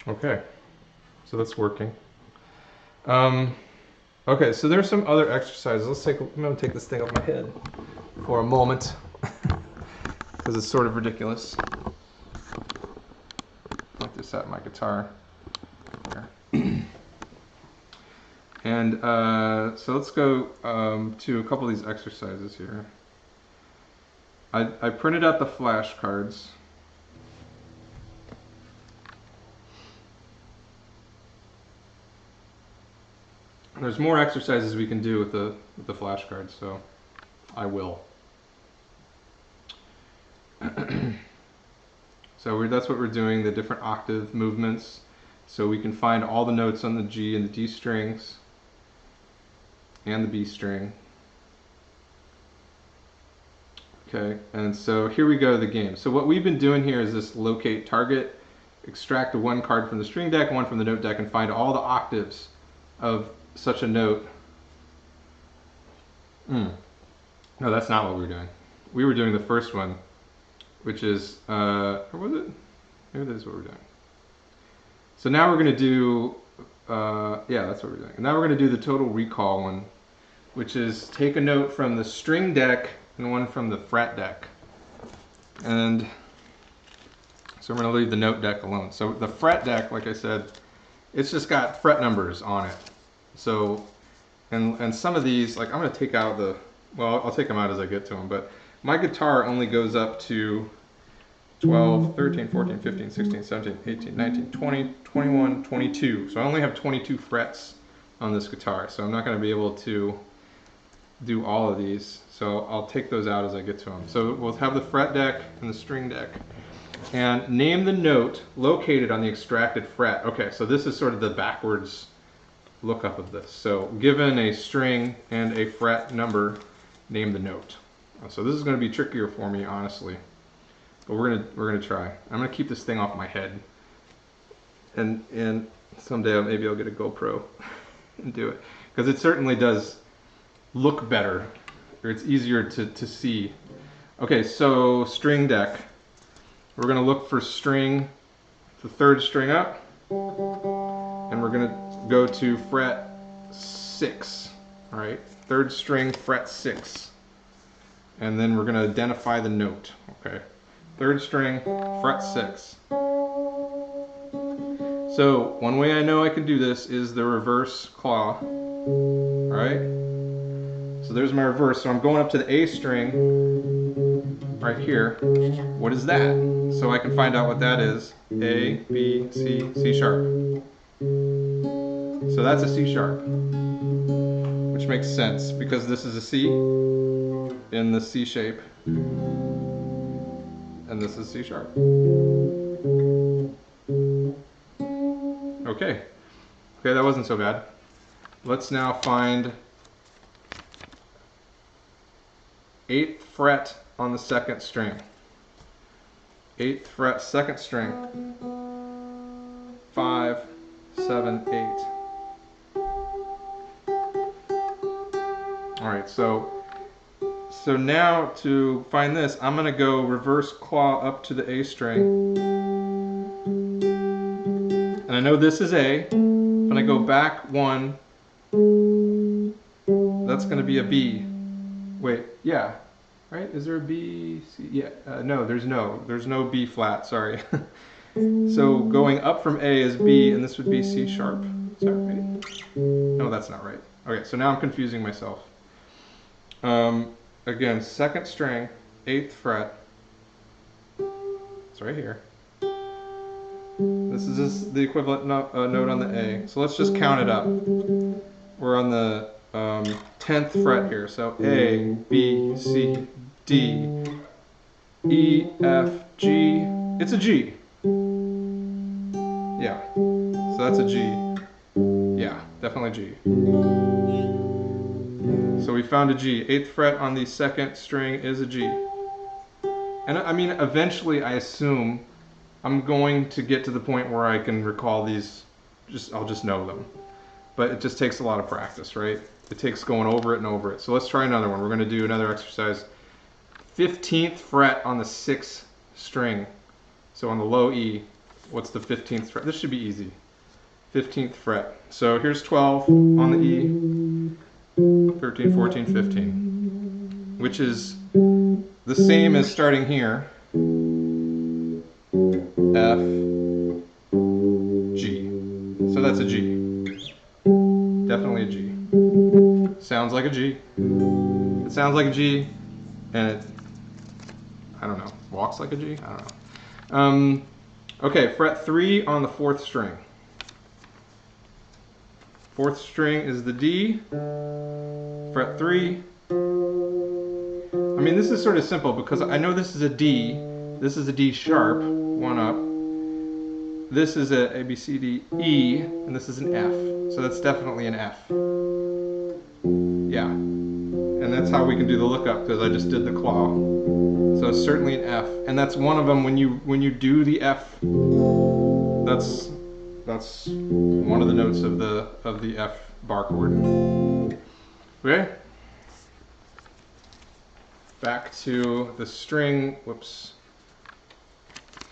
Okay, so that's working. Okay, so there's some other exercises. I'm going to take this thing off my head for a moment because it's sort of ridiculous. Point this at my guitar. There. And so let's go to a couple of these exercises here. I printed out the flashcards. There's more exercises we can do with the flashcards, so I will. So that's what we're doing, the different octave movements. So we can find all the notes on the G and the D strings and the B string. Okay, and so here we go to the game. So what we've been doing here is this locate target, extract one card from the string deck, one from the note deck, and find all the octaves of such a note. No, that's not what we were doing. We were doing the first one, which is, or was it? Maybe that is what we're doing. So now we're going to do, yeah, that's what we're doing. And now we're going to do the total recall one, which is take a note from the string deck and one from the fret deck. And so I'm going to leave the note deck alone. So the fret deck, like I said, it's just got fret numbers on it. So, and some of these, like I'm going to take out the, well, I'll take them out as I get to them, but my guitar only goes up to 12, 13, 14, 15, 16, 17, 18, 19, 20, 21, 22. So I only have 22 frets on this guitar, so I'm not going to be able to do all of these. So I'll take those out as I get to them. So we'll have the fret deck and the string deck. And name the note located on the extracted fret. Okay, so this is sort of the backwards lookup of this. So given a string and a fret number, name the note. So this is going to be trickier for me, honestly. But we're gonna try. I'm gonna keep this thing off my head, and someday maybe I'll get a GoPro and do it, because it certainly does look better, or it's easier to see. Okay, so string deck. We're gonna look for string, the third string up, and we're gonna go to fret 6. All right, third string, fret 6, and then we're gonna identify the note. Okay. Third string, fret 6. So one way I know I can do this is the reverse claw. Alright? So there's my reverse. So I'm going up to the A string right here. What is that? So I can find out what that is. A, B, C, C sharp. So that's a C sharp. Which makes sense because this is a C in the C shape. And this is C sharp. Okay. Okay, that wasn't so bad. Let's now find 8th fret on the 2nd string. 8th fret, 2nd string. 5, 7, 8. Alright, so now to find this, I'm going to go reverse claw up to the A string. And I know this is A. When I go back 1, that's going to be a B. Wait, yeah. Right? Is there a B, C? Yeah. No, there's no B flat, sorry. So going up from A is B, and this would be C sharp. Is that right? No, that's not right. Okay, so now I'm confusing myself. Again, 2nd string, 8th fret. It's right here. This is just the equivalent note on the A. So let's just count it up. We're on the 10th fret here. So A, B, C, D, E, F, G. It's a G. Yeah. So that's a G. Yeah, definitely G. So we found a G. 8th fret on the 2nd string is a G. And I mean, eventually I assume I'm going to get to the point where I can recall these, I'll just know them. But it just takes a lot of practice, right? It takes going over it and over it. So let's try another one. We're going to do another exercise. 15th fret on the 6th string. So on the low E, what's the 15th fret? This should be easy. 15th fret. So here's 12 on the E. 13, 14, 15, which is the same as starting here, F, G. So that's a G. Definitely a G. Sounds like a G. It sounds like a G, and it, I don't know, walks like a G? I don't know. Okay, fret 3 on the 4th string. 4th string is the D, fret 3. I mean, this is sort of simple because I know this is a D, this is a D sharp, 1 up. This is a B, C, D, E, and this is an F. So that's definitely an F. Yeah. And that's how we can do the lookup because I just did the claw. So it's certainly an F. And that's one of them when you do the F, that's one of the notes of the F bar chord. Okay? Back to the string,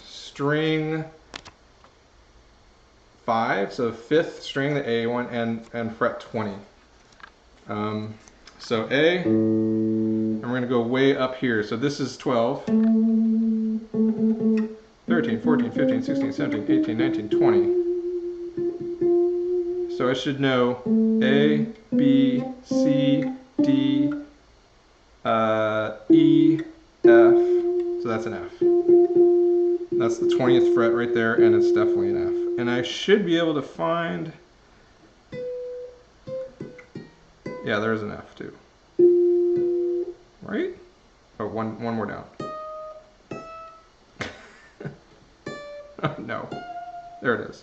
string 5, so 5th string, the A one, and fret 20. So A, and we're going to go way up here. So this is 12, 13, 14, 15, 16, 17, 18, 19, 20. So I should know A, B, C, D, E, F, so that's an F. That's the 20th fret right there, and it's definitely an F. And I should be able to find, yeah, there's an F too. Right? Oh, one more down. Oh, no. There it is.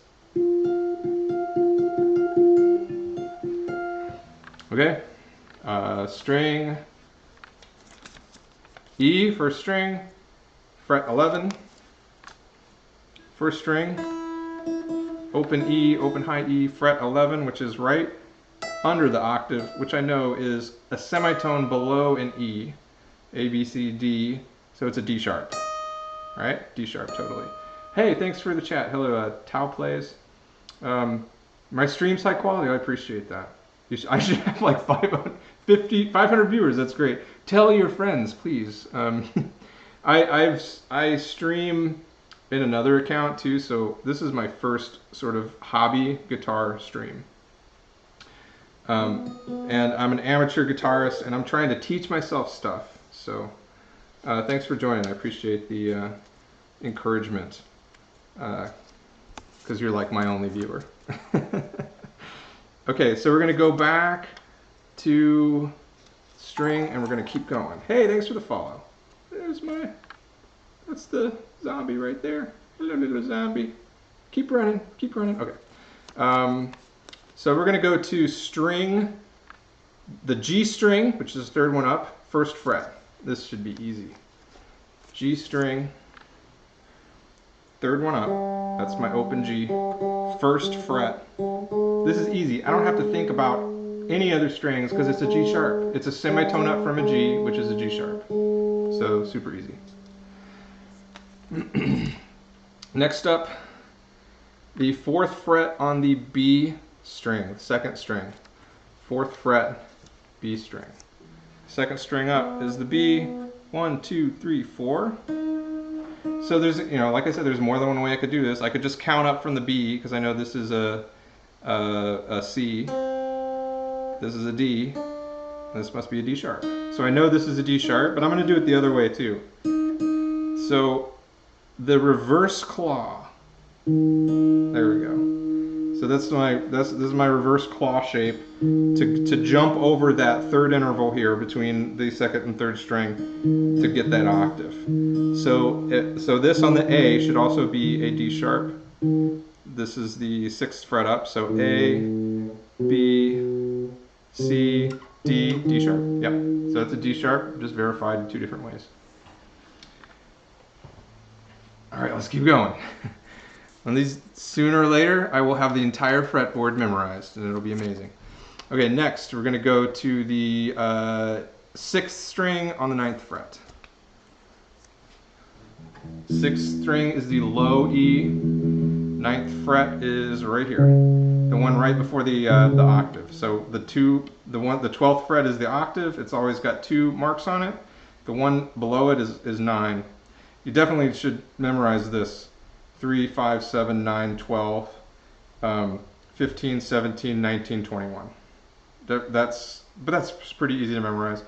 Okay. String E, first string, fret 11. First string, open E, open high E, fret 11, which is right under the octave, which I know is a semitone below an E, A, B, C, D, so it's a D sharp, right? D sharp, totally. Hey, thanks for the chat. Hello, Tao Plays. My stream's high quality, I appreciate that. I should have like 500 viewers, that's great. Tell your friends, please. I stream in another account too, so this is my first sort of hobby guitar stream. And I'm an amateur guitarist, and I'm trying to teach myself stuff. So thanks for joining. I appreciate the encouragement, because you're like my only viewer. Okay, so we're going to go back to string, and we're going to keep going. Hey, thanks for the follow. That's the zombie right there. Hello, little zombie. Keep running, keep running. Okay. So we're going to go to string, the G string, which is the third one up, first fret. This should be easy. G string, third one up. That's my open G. First fret. This is easy. I don't have to think about any other strings because it's a G sharp. It's a semitone up from a G, which is a G sharp. So super easy. Next up, the fourth fret on the B string, second string. Fourth fret, B string. Second string up is the B. 1, 2, 3, 4. So there's, like I said, there's more than one way I could do this. I could just count up from the B because I know this is a C. This is a D. This must be a D sharp. So I know this is a D sharp, but I'm going to do it the other way too. So the reverse claw. There we go. So this is my reverse claw shape to jump over that third interval here between the second and third string to get that octave. So this on the A should also be a D sharp. This is the 6th fret up, so A, B, C, D, D sharp. Yep. So that's a D sharp, just verified in 2 different ways. All right, let's keep going. On these, sooner or later, I will have the entire fretboard memorized, and it'll be amazing. Okay, next we're going to go to the 6th string on the 9th fret. 6th string is the low E. 9th fret is right here, the one right before the octave. So the 12th fret is the octave. It's always got 2 marks on it. The one below it is 9. You definitely should memorize this. 3, 5, 7, 9, 12, 15, 17, 19, 21. But that's pretty easy to memorize.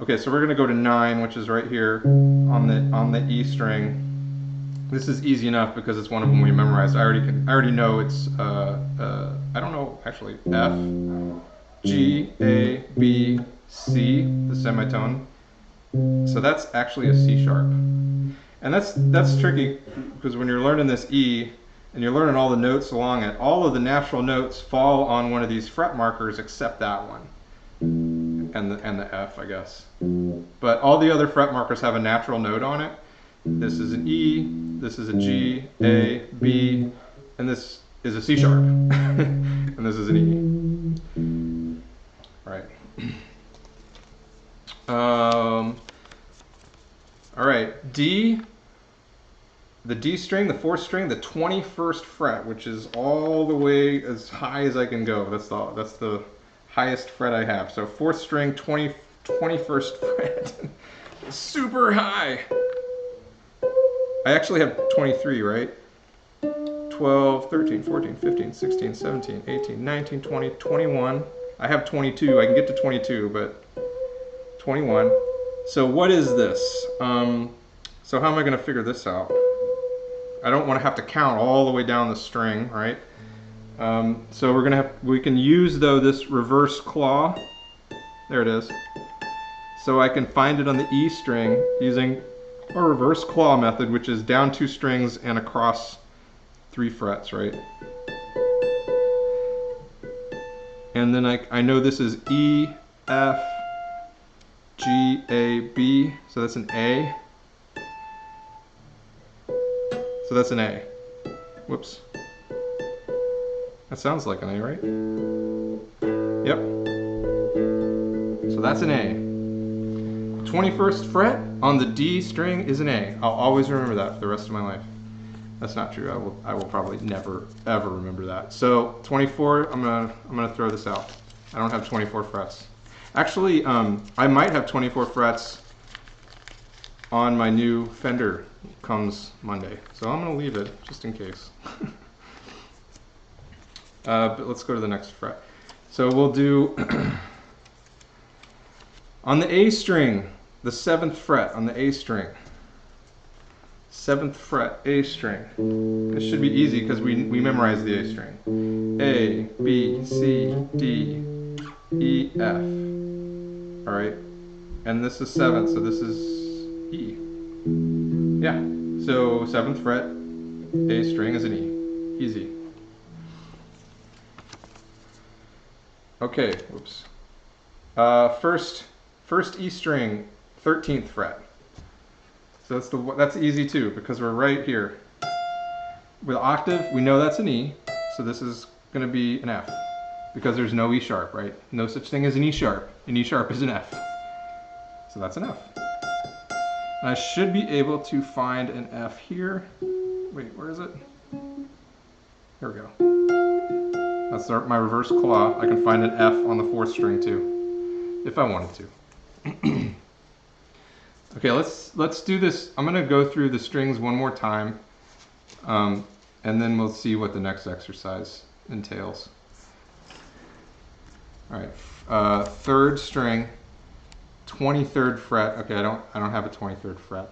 Okay, so we're going to go to 9, which is right here on the E string. This is easy enough because it's one of them we memorized. I already know it's I don't know actually, F, G, A, B, C, the semitone. So that's actually a C sharp. And that's tricky because when you're learning this E and you're learning all the notes along it, all of the natural notes fall on one of these fret markers except that one and the F, I guess. But all the other fret markers have a natural note on it. This is an E, this is a G, A, B, and this is a C sharp, and this is an E. All right. All right, D, the D string, the 4th string, the 21st fret, which is all the way as high as I can go. That's the highest fret I have. So 4th string, 21st fret, super high. I actually have 23, right? 12, 13, 14, 15, 16, 17, 18, 19, 20, 21. I have 22. I can get to 22, but 21. So what is this? So how am I going to figure this out? I don't want to have to count all the way down the string, right? So we can use though this reverse claw. There it is. So I can find it on the E string using a reverse claw method, which is down 2 strings and across 3 frets, right? And then I know this is E, F, G, A, B, so that's an A. So that's an A. Whoops. That sounds like an A, right? Yep. So that's an A. 21st fret on the D string is an A. I'll always remember that for the rest of my life. That's not true. I will probably never ever remember that. So 24. I'm gonna throw this out. I don't have 24 frets. Actually, I might have 24 frets on my new Fender comes Monday. So I'm gonna leave it just in case. But let's go to the next fret. So we'll do on the A string, the 7th fret on the A string. 7th fret, A string. This should be easy because we memorize the A string. A, B, C, D, E, F. Alright? And this is 7th, so this is E. Yeah. So 7th fret, A string is an E. Easy. Okay, whoops. First E string, 13th fret. So that's easy too because we're right here. With octave, we know that's an E, so this is going to be an F because there's no E sharp, right? No such thing as an E sharp. An E sharp is an F. So that's an F. And I should be able to find an F here. Wait, where is it? Here we go. That's my reverse claw. I can find an F on the 4th string too, if I wanted to. Okay, let's do this. I'm gonna go through the strings one more time, and then we'll see what the next exercise entails. All right, 3rd string, 23rd fret. Okay, I don't have a 23rd fret.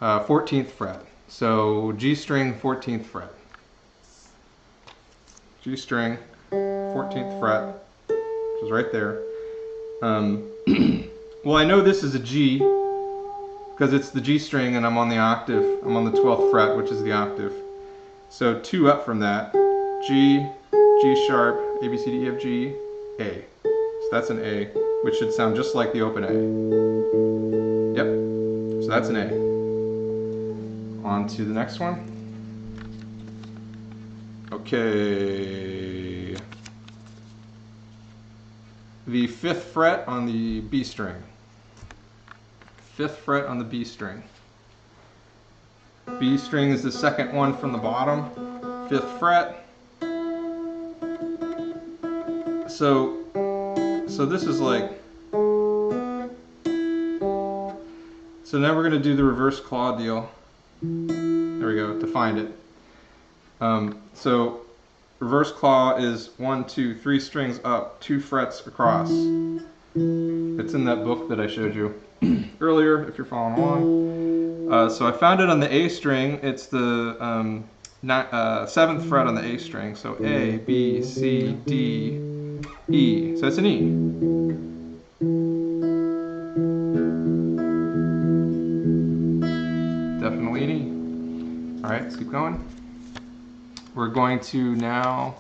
14th fret. So G string, 14th fret. G string, 14th fret, which is right there. Well, I know this is a G because it's the G string and I'm on the octave. I'm on the 12th fret, which is the octave. So 2 up from that, G, G sharp, A, B, C, D, E, F, G, A. So that's an A, which should sound just like the open A. Yep, so that's an A. On to the next one. Okay. The 5th fret on the B string. 5th fret on the B string. B string is the 2nd one from the bottom. 5th fret. So this is like. So now we're going to do the reverse claw deal. There we go, to find it. So reverse claw is 1, 2, 3 strings up, 2 frets across. It's in that book that I showed you earlier, if you're following along. So I found it on the A string. It's the 7th fret on the A string. So A, B, C, D, E. So it's an E. Definitely an E. All right, let's keep going. We're going to now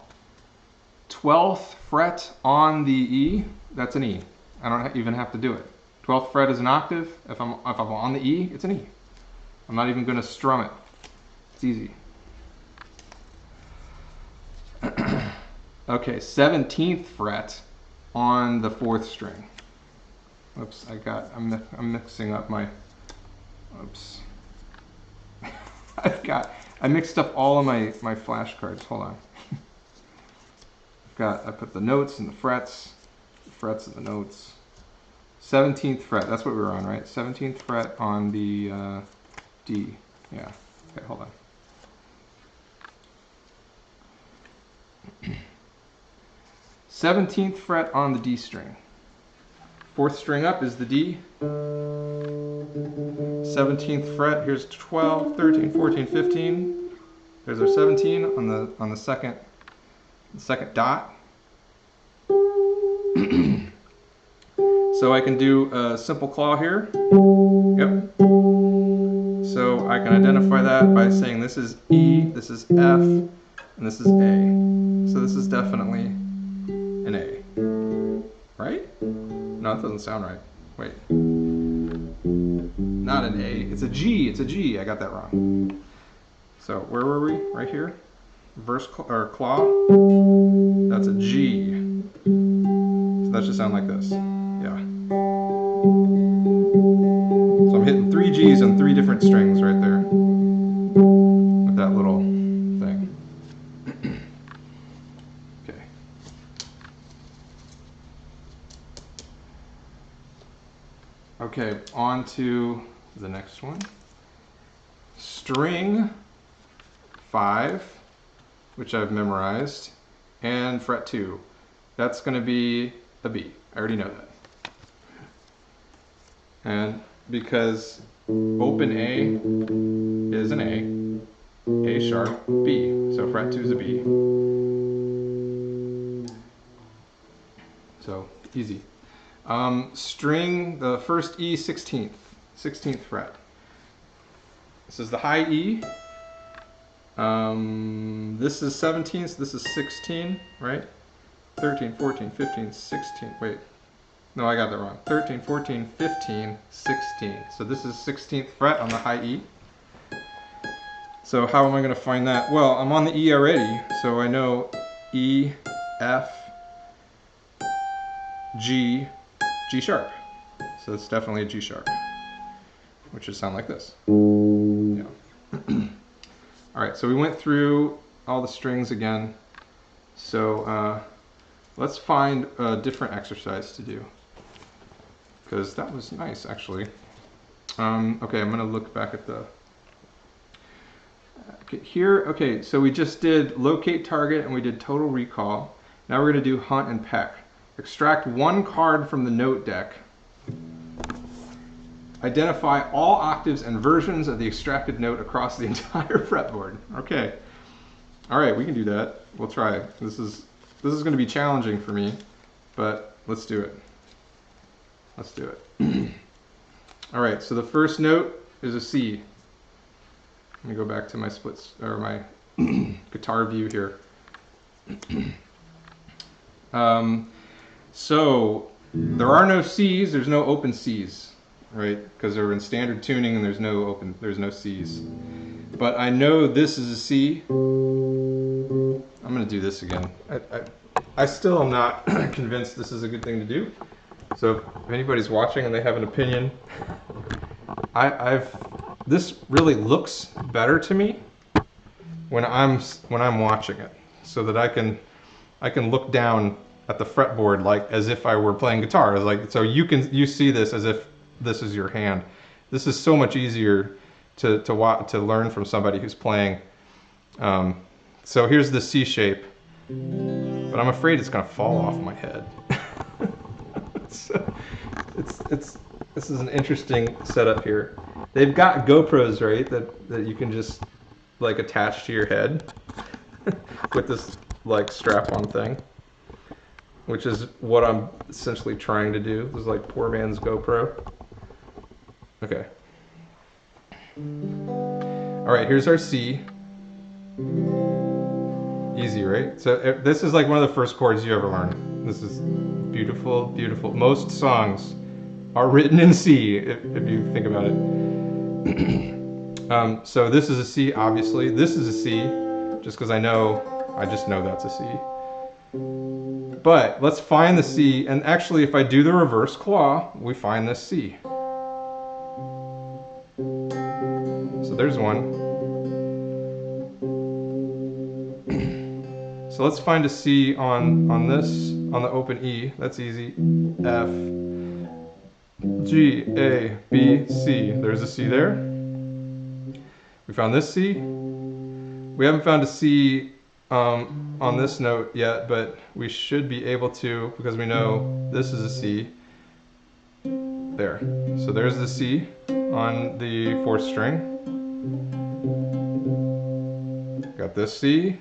12th fret on the E. That's an E. I don't even have to do it. 12th fret is an octave. If I'm on the E, it's an E. I'm not even going to strum it. It's easy. Okay, 17th fret on the 4th string. Oops, I'm mixing up my. Oops. I mixed up all of my flashcards. Hold on. I put the notes and the frets and the notes. 17th fret, that's what we were on, right? 17th fret on the D. Yeah. Okay, hold on. 17th fret on the D string. 4th string up is the D. 17th fret. Here's 12, 13, 14, 15. There's our 17 on the second dot. So I can do a simple claw here. Yep. So I can identify that by saying this is E, this is F, and this is A. So this is definitely an A. Right? No, that doesn't sound right. Wait. Not an A. It's a G. It's a G. I got that wrong. So where were we? Right here? Verse or claw. That's a G. So that should sound like this. Yeah. So I'm hitting 3 G's on 3 different strings right there with that little thing. Okay. Okay, on to the next one. String 5, which I've memorized, and fret 2. That's going to be a B. I already know that. And because open A is an A sharp, B. So fret 2 is a B. So easy. String the first E 16th fret. This is the high E. This is 17, so this is 16, right? 13, 14, 15, 16. Wait. No, I got that wrong. 13, 14, 15, 16. So this is 16th fret on the high E. So how am I going to find that? Well, I'm on the E already, so I know E, F, G, G sharp. So it's definitely a G sharp, which should sound like this. Yeah. All right, so we went through all the strings again. So let's find a different exercise to do, because that was nice, actually. Okay, I'm going to look back at the... Okay, here, okay, so we just did locate target and we did total recall. Now we're going to do hunt and peck. Extract one card from the note deck. Identify all octaves and versions of the extracted note across the entire fretboard. Okay. All right, we can do that. We'll try. This is going to be challenging for me, but let's do it. Let's do it. All right, so the first note is a C. Let me go back to my splits or my guitar view here. So there are no C's. There's no open C's, right? Because they're in standard tuning and there's no C's. But I know this is a C. I'm gonna do this again. I still am not convinced this is a good thing to do. So if anybody's watching and they have an opinion, this really looks better to me when I'm watching it, so that I can look down at the fretboard like as if I were playing guitar. Like, so you see this as if this is your hand. This is so much easier to learn from somebody who's playing. So here's the C shape, but I'm afraid it's gonna fall off my head. So this is an interesting setup here. They've got GoPros, right, that you can just like attach to your head with this like strap-on thing, which is what I'm essentially trying to do. This is like poor man's GoPro. Okay. All right, here's our C. Easy, right? So this is like one of the first chords you ever learn. This is beautiful, beautiful. Most songs are written in C, if you think about it. So this is a C, obviously. This is a C, just because I just know that's a C. But let's find the C, and actually if I do the reverse claw, we find this C. So there's one. So let's find a C on the open E. That's easy. F, G, A, B, C. There's a C there. We found this C. We haven't found a C on this note yet, but we should be able to, because we know this is a C. There. So there's the C on the 4th string. Got this C,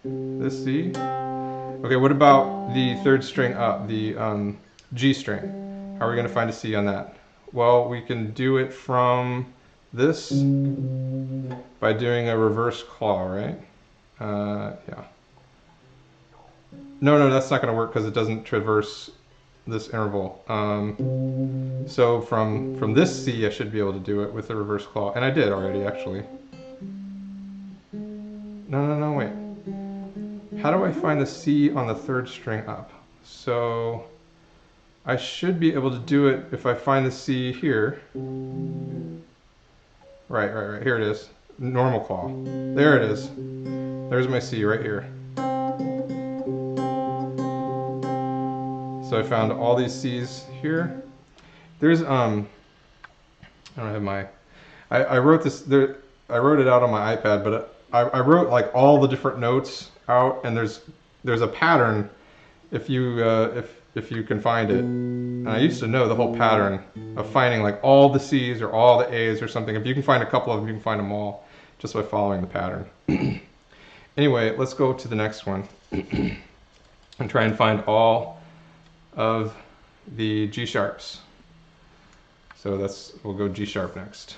this C. Okay, what about the 3rd string up, the G string? How are we going to find a C on that? Well, we can do it from this by doing a reverse claw, right? Yeah. No, that's not going to work because it doesn't traverse this interval. So from this C, I should be able to do it with the reverse claw, and I did already, actually. No, wait. How do I find the C on the 3rd string up? So I should be able to do it if I find the C here. Right. Here it is. Normal claw. There it is. There's my C right here. So I found all these C's here. There's I don't have my. I wrote this there. I wrote it out on my iPad, but I wrote like all the different notes out, and there's a pattern if you can find it. And I used to know the whole pattern of finding like all the C's or all the A's or something. If you can find a couple of them, you can find them all just by following the pattern. Anyway, let's go to the next one and try and find all of the G sharps. So we'll go G sharp next.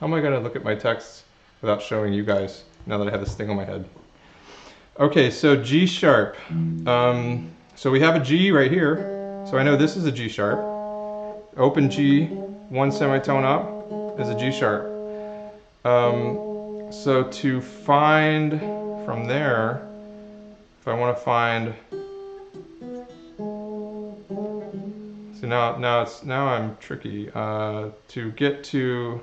How am I going to look at my text without showing you guys now that I have this thing on my head? Okay, so G sharp. So we have a G right here. So I know this is a G sharp. Open G, 1 semitone up is a G sharp. So to find from there, if I want to find, so now I'm tricky to get to.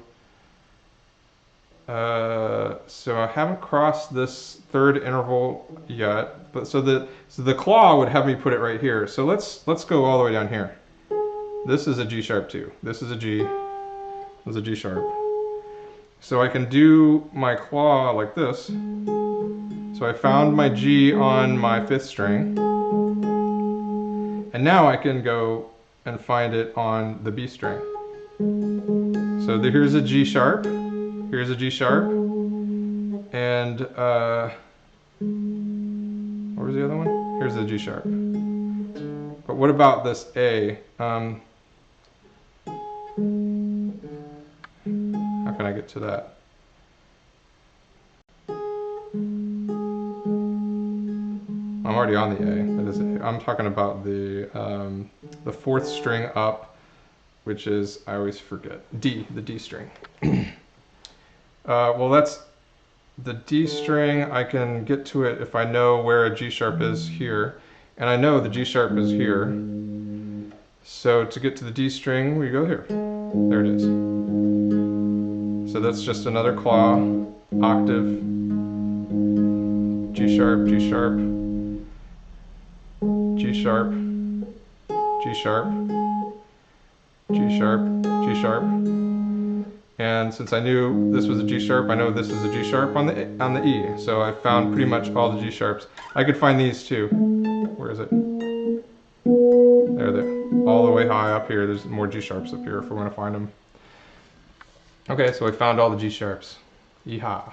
So I haven't crossed this 3rd interval yet, but so the claw would have me put it right here. So let's go all the way down here. This is a G sharp too. This is a G. This is a G sharp. So I can do my claw like this. So I found my G on my 5th string, and now I can go and find it on the B string. So here's a G sharp. Here's a G sharp, and what was the other one? Here's the G sharp. But what about this A? How can I get to that? I'm already on the A. That is A. I'm talking about the 4th string up, which is, I always forget, D, the D string. Well, that's the D string. I can get to it if I know where a G sharp is here. And I know the G sharp is here. So to get to the D string, we go here. There it is. So that's just another claw, octave, G sharp, G sharp, G sharp, G sharp, G sharp, G sharp. And since I knew this was a G sharp, I know this is a G sharp on the E. So I found pretty much all the G sharps. I could find these too. Where is it? There, all the way high up here. There's more G sharps up here if we want to find them. Okay, so I found all the G sharps. Yeehaw.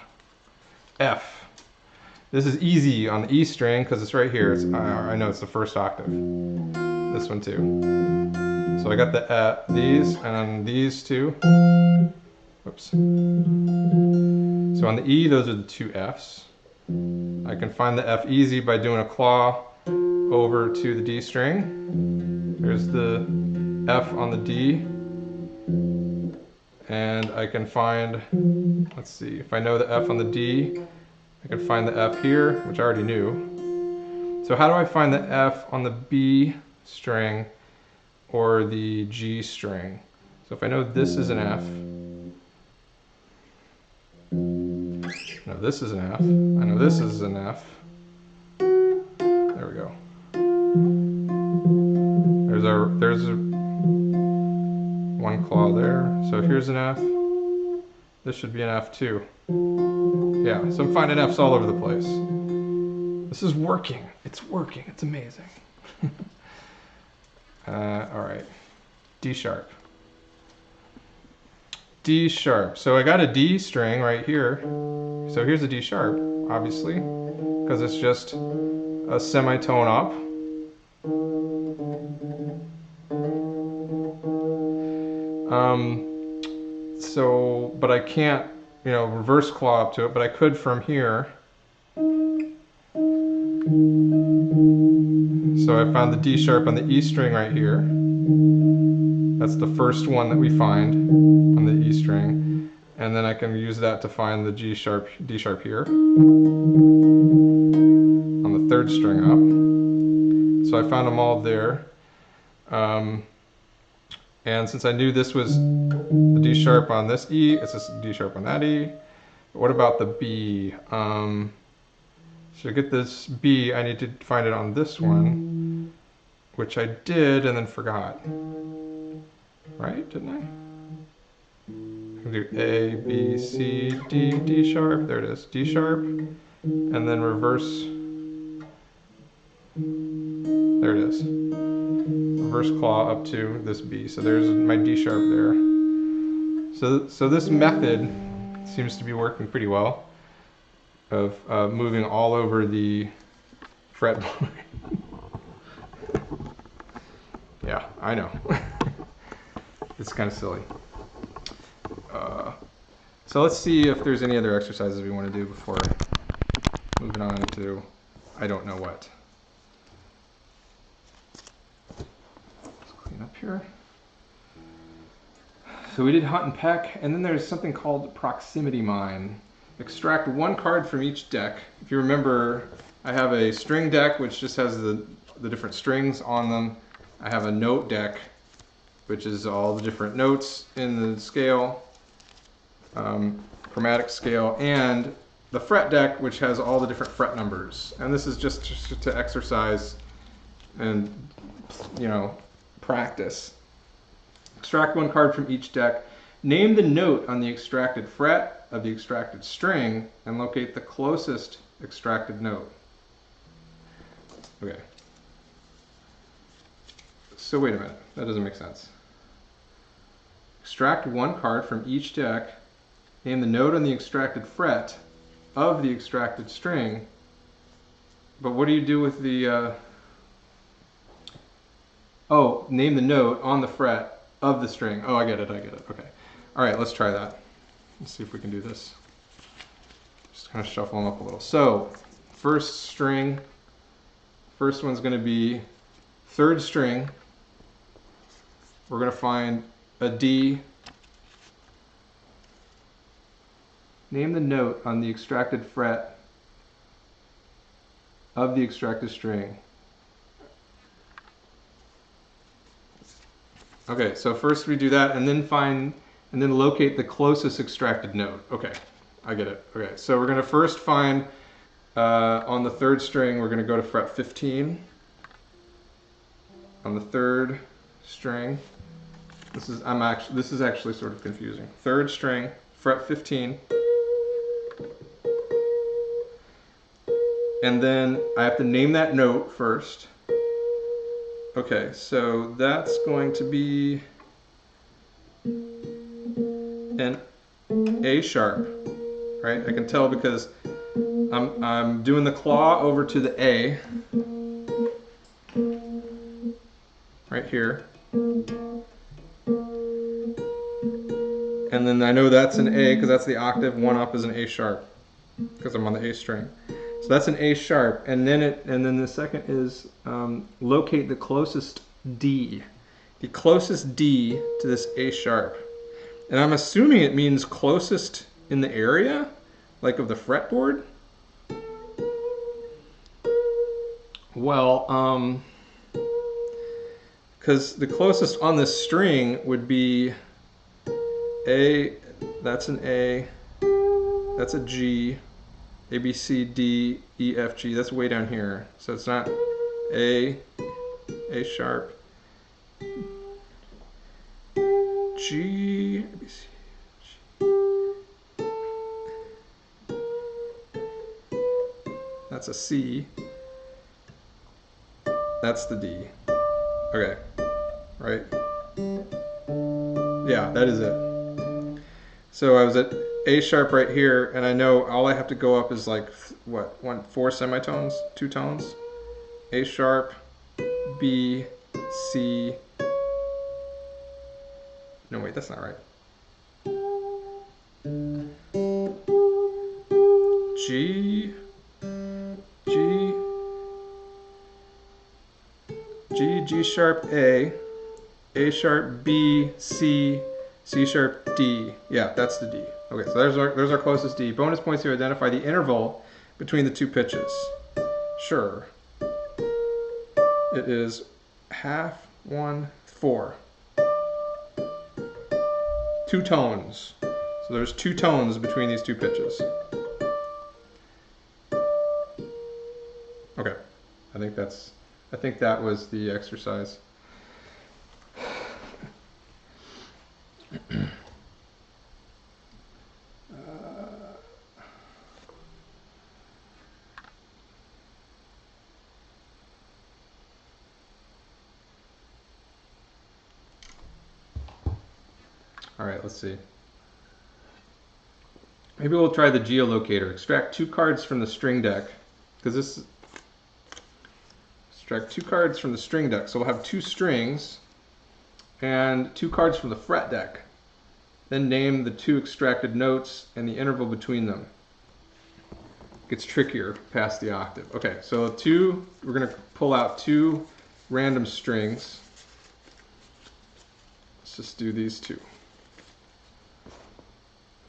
F. This is easy on the E string because it's right here. I know it's the 1st octave. This one too. So I got these and then these two. Whoops. So on the E, those are the 2 Fs. I can find the F easy by doing a claw over to the D string. There's the F on the D. And I can find, let's see, if I know the F on the D, I can find the F here, which I already knew. So how do I find the F on the B string or the G string? So if I know this is an F, I know this is an F, I know this is an F. There we go. There's one claw there. So here's an F. This should be an F too. Yeah, so I'm finding Fs all over the place. This is working. It's working. It's amazing. All right. D sharp. D sharp. So I got a D string right here. So here's a D sharp, obviously, because it's just a semitone up. But I can't, reverse claw up to it, but I could from here. So I found the D sharp on the E string right here. That's the first one that we find on the E string. And then I can use that to find the D sharp here on the third string up. So I found them all there. And since I knew this was the D sharp on this E, it's just D sharp on that E. But what about the B? To get this B, I need to find it on this one, which I did and then forgot. Right, didn't I? I can do A, B, C, D, D sharp, there it is, D sharp, and then reverse, there it is. Reverse claw up to this B. So there's my D sharp there. So this method seems to be working pretty well of moving all over the fretboard. Yeah, I know. It's kind of silly. So let's see if there's any other exercises we want to do before moving on to I don't know what. Up here. So we did hunt and peck, and then there's something called proximity mine. Extract one card from each deck. If you remember, I have a string deck which just has the different strings on them. I have a note deck which is all the different notes in the scale, chromatic scale, and the fret deck which has all the different fret numbers. And this is just to exercise and practice. Extract one card from each deck. Name the note on the extracted fret of the extracted string and locate the closest extracted note. Okay. So wait a minute, that doesn't make sense. Extract one card from each deck. Name the note on the extracted fret of the extracted string. But what do you do with the oh, name the note on the fret of the string. Oh, I get it. Okay. All right, let's try that. Let's see if we can do this. Just kind of shuffle them up a little. So, first string, first one's going to be third string. We're going to find a D. Name the note on the extracted fret of the extracted string. Okay, so first we do that and then locate the closest extracted note. Okay, I get it. Okay, so we're going to first find on the third string, we're going to go to fret 15. On the third string, this is actually sort of confusing. Third string, fret 15. And then I have to name that note first. Okay, so that's going to be an A sharp, right? I can tell because I'm doing the claw over to the A, right here. And then I know that's an A because that's the octave. One up is an A sharp because I'm on the A string. So that's an A sharp, and then the second is locate the closest D. The closest D to this A sharp. And I'm assuming it means closest in the area, like of the fretboard. Well, because the closest on this string would be A, that's an A, that's a G, A, B, C, D, E, F, G. That's way down here. So it's not A sharp, G, A, B, C, G. That's a C. That's the D. Okay, right? Yeah, that is it. So I was at A sharp right here, and I know all I have to go up is like, what, 4 semitones, 2 tones? A sharp, B, C. No, wait, that's not right. G, G, G, G sharp, A sharp, B, C, C sharp, D. Yeah, that's the D. Okay, so there's our closest D. Bonus points to identify the interval between the two pitches. Sure. It is 1/2, 1, 4. 2 tones. So there's 2 tones between these 2 pitches. Okay, I think that was the exercise. All right, let's see. Maybe we'll try the geolocator. Extract 2 cards from the string deck, because this. Extract 2 cards from the string deck. So we'll have 2 strings and 2 cards from the fret deck. Then name the 2 extracted notes and the interval between them. Gets trickier past the octave. Okay, so we're going to pull out 2 random strings. Let's just do these 2.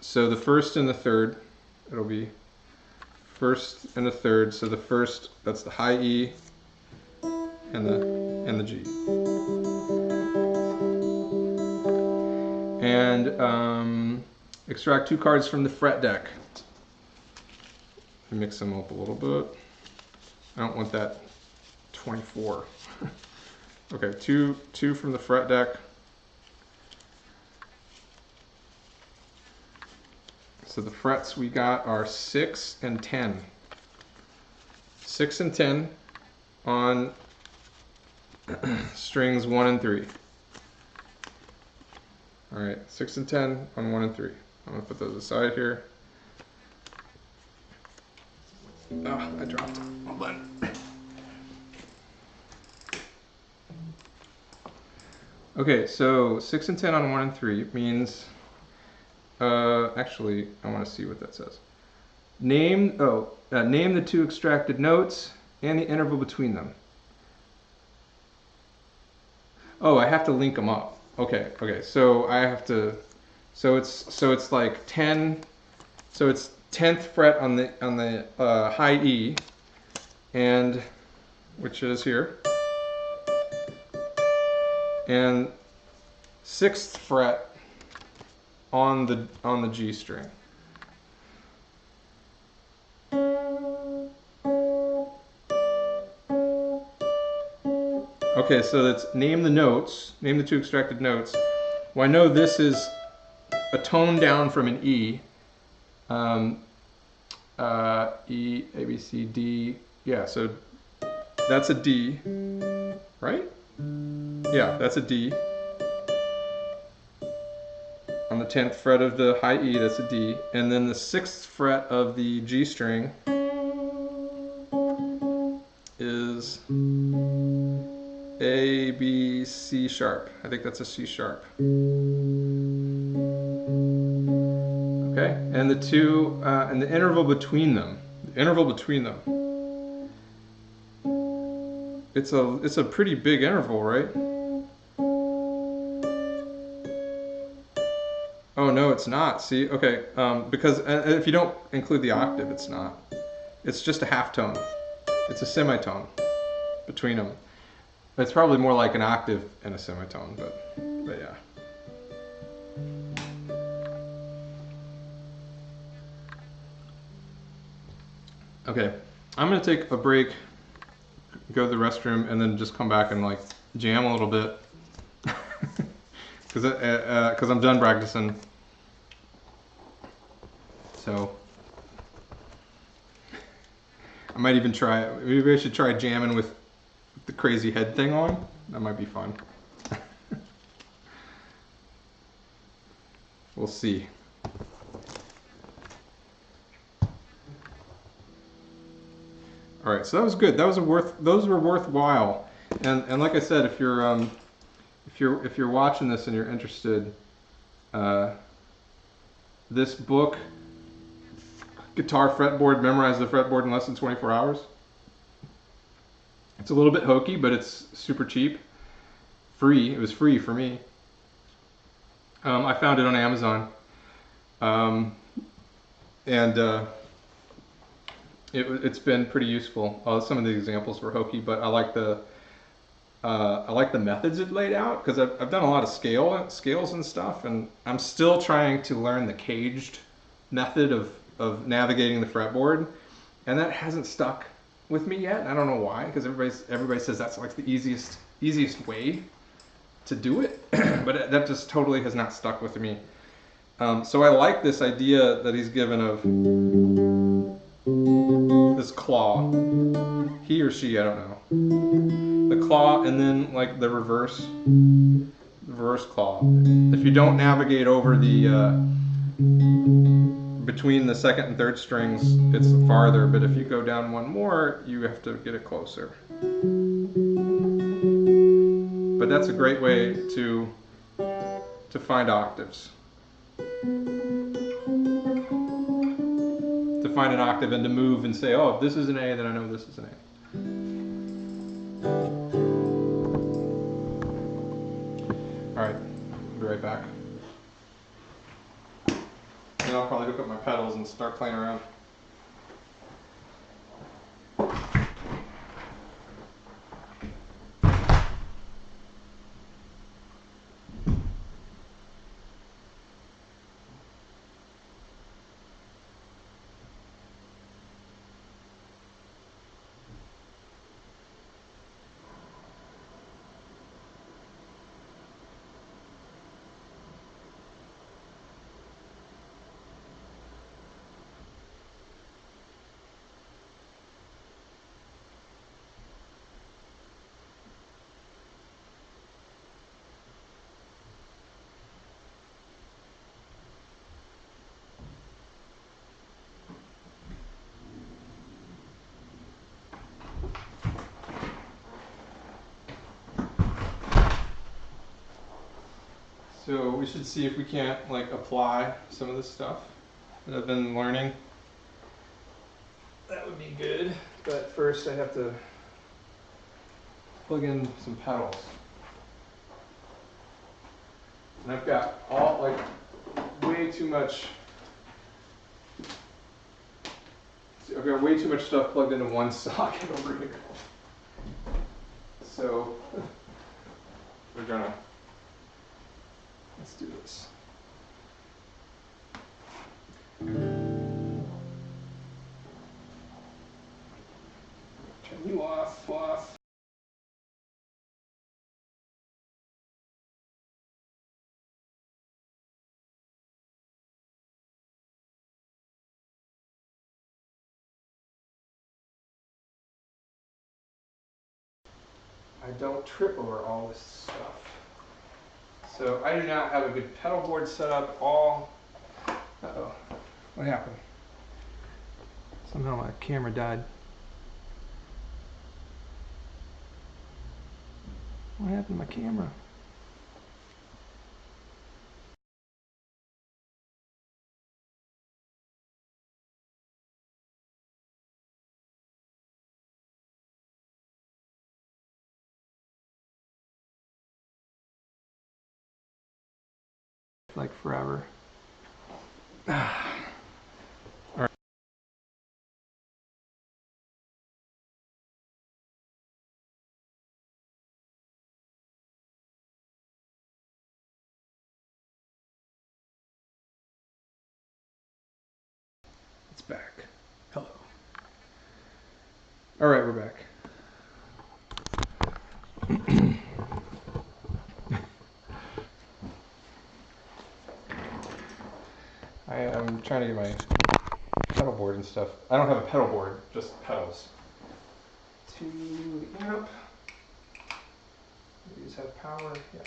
So the first and the third, it'll be first and the third. So the first, that's the high E and the G. And extract 2 cards from the fret deck. Mix them up a little bit. I don't want that 24. Okay, two from the fret deck. So the frets we got are 6 and 10. 6 and 10 on strings 1 and 3. All right, 6 and 10 on 1 and 3. I'm gonna put those aside here. Oh, I dropped it. Hold on. Okay, so 6 and 10 on 1 and 3 means, actually, I want to see what that says. Name the 2 extracted notes and the interval between them. Oh, I have to link them up. Okay, so I have to, so it's like 10, so it's 10th fret on the high E, and which is here, and 6th fret on the G string. Okay, so let's name the notes, name the 2 extracted notes. Well, I know this is a tone down from an E. E, A, B, C, D. Yeah, so that's a D, right? Yeah, that's a D. On the 10th fret of the high E, that's a D. And then the 6th fret of the G string is A, B, C sharp. I think that's a C sharp. Okay, and the 2, and the interval between them. The interval between them. It's a pretty big interval, right? Oh no, it's not. See, okay, because if you don't include the octave, it's not. It's just a half tone. It's a semitone between them. It's probably more like an octave and a semitone, but yeah. Okay, I'm gonna take a break, go to the restroom, and then just come back and like jam a little bit, because I'm done practicing. So I might even try. Maybe I should try jamming with the crazy head thing on. That might be fun. we'll see. All right, so that was good. Those were worthwhile. And like I said, if you're watching this and you're interested, this book, Guitar Fretboard, Memorize the Fretboard in Less than 24 Hours. It's a little bit hokey, but it's super cheap. Free. It was free for me. I found it on Amazon. And it's been pretty useful. Some of the examples were hokey, but I like the methods it laid out, because I've done a lot of scales and stuff, and I'm still trying to learn the caged method of navigating the fretboard, and that hasn't stuck with me yet. I don't know why, because everybody says that's like the easiest way to do it, but that just totally has not stuck with me. So I like this idea that he's given of this claw. He or she, I don't know. The claw, and then like the reverse claw. If you don't navigate over the between the second and third strings, it's farther, but if you go down one more, you have to get it closer. But that's a great way to find octaves. To find an octave and to move and say, oh, if this is an A, then I know this is an A. All right, I'll be right back. Then I'll probably hook up my pedals and start playing around. So we should see if we can't like apply some of this stuff that I've been learning. That would be good, but first I have to plug in some pedals. And I've got all like way too much. I've got way too much stuff plugged into one socket over here. So let's do this. Turn you off. I don't trip over all this stuff. So I do not have a good pedal board set up. Uh-oh. What happened? Somehow my camera died. What happened to my camera? Like forever. All right. It's back. Hello. All right, we're back. I am trying to get my pedal board and stuff. I don't have a pedal board, just pedals. To the amp. These have power. Yeah.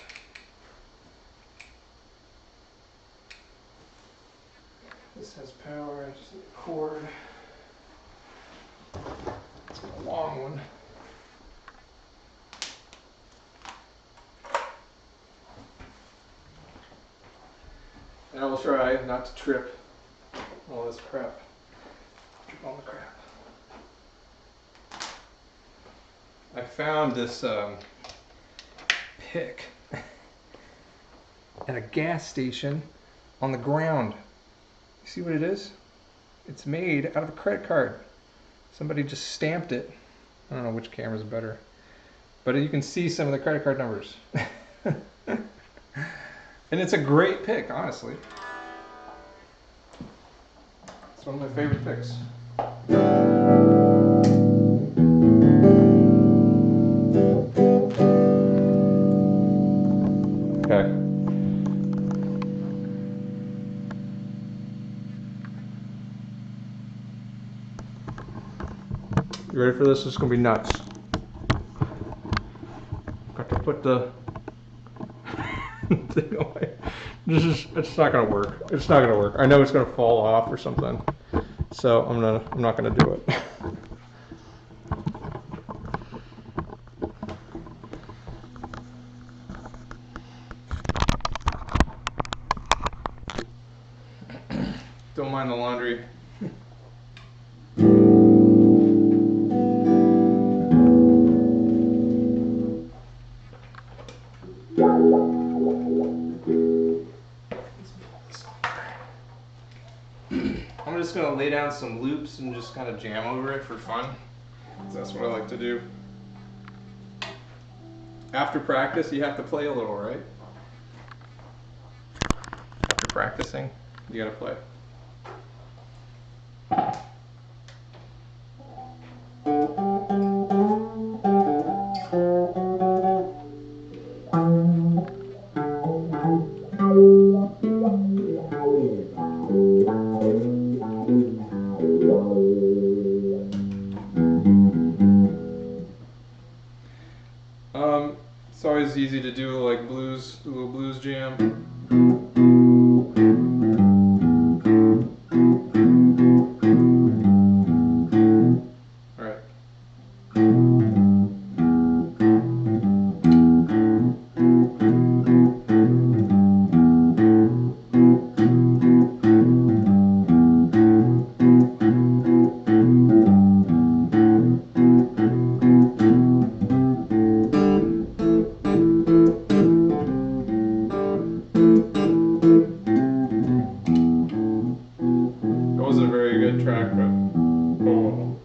This has power, I just need a cord. It's a long one. And I will try not to trip all this crap. Trip all the crap. I found this pick at a gas station on the ground. You see what it is? It's made out of a credit card. Somebody just stamped it. I don't know which camera's better, but you can see some of the credit card numbers. And it's a great pick, honestly. It's one of my favorite picks. Okay. You ready for this? This is gonna be nuts. Got to put the thing away. It's not gonna work. It's not gonna work. I know it's gonna fall off or something. So I'm not gonna do it. Don't mind the laundry. I'm just gonna lay down some loops and just kind of jam over it for fun. That's what I like to do. After practice, you have to play a little, right? After practicing, you gotta play. It's always easy to do like blues, a little blues jam. All right. That wasn't a very good track, but oh.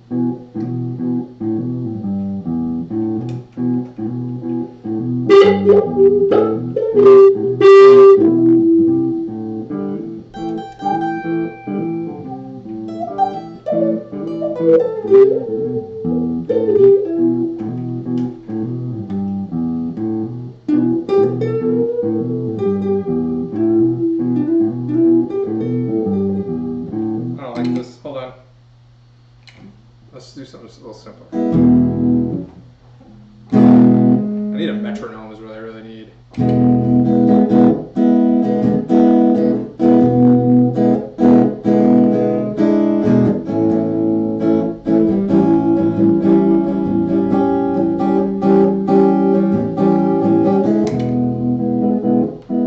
I don't like this. Hold on. Let's do something just a little simpler. I need a metronome is what I really need.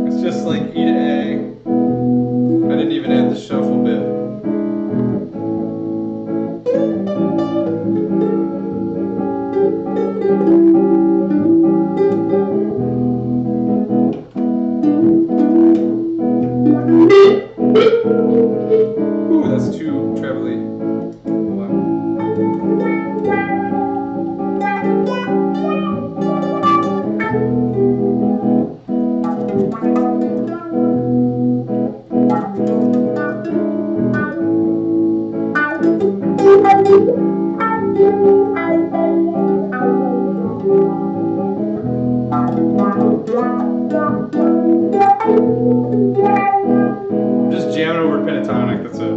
It's just like E to A. I didn't even add the shuffle bit. Ooh, that's too trebly. Hold on. Just jamming over pentatonic, that's it.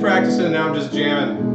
practicing and now I'm just jamming.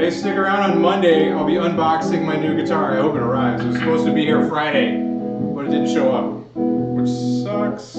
Hey, stick around on Monday. I'll be unboxing my new guitar. I hope it arrives. It was supposed to be here Friday, but it didn't show up, which sucks.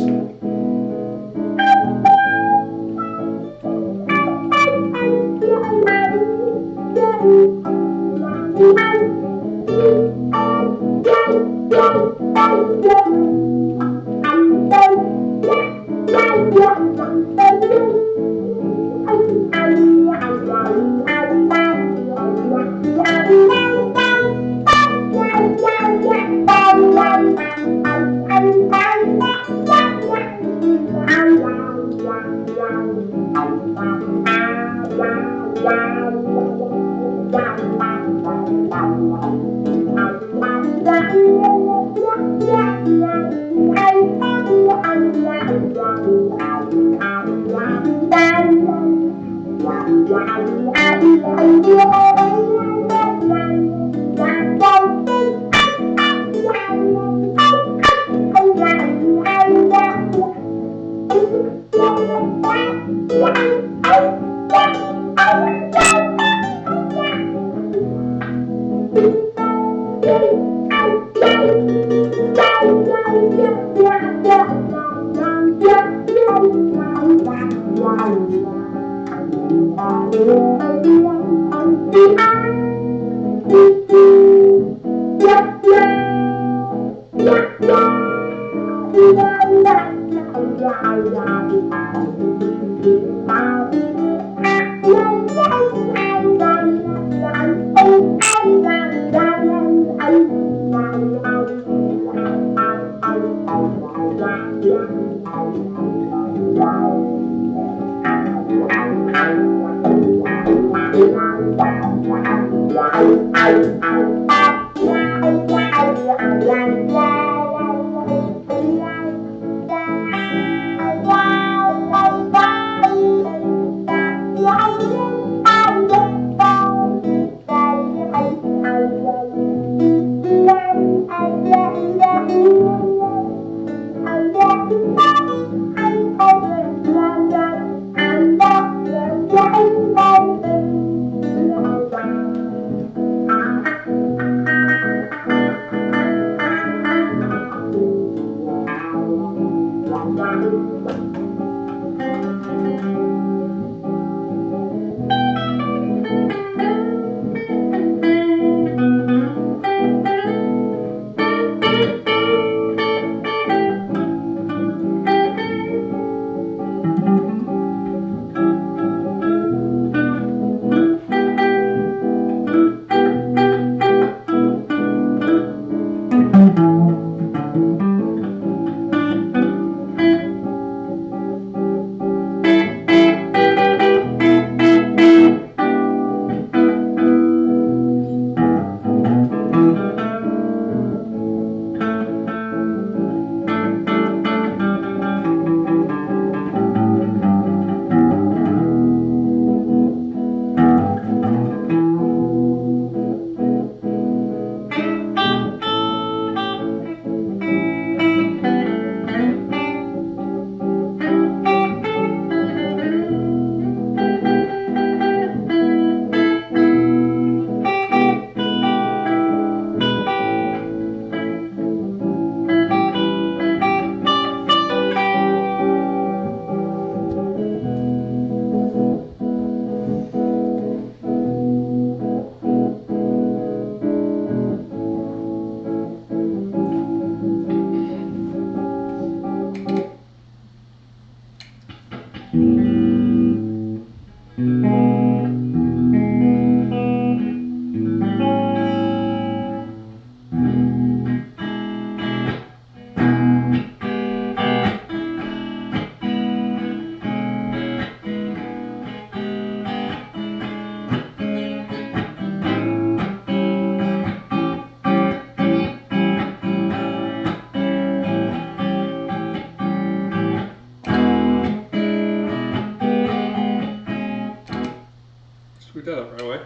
Scoot that up right away.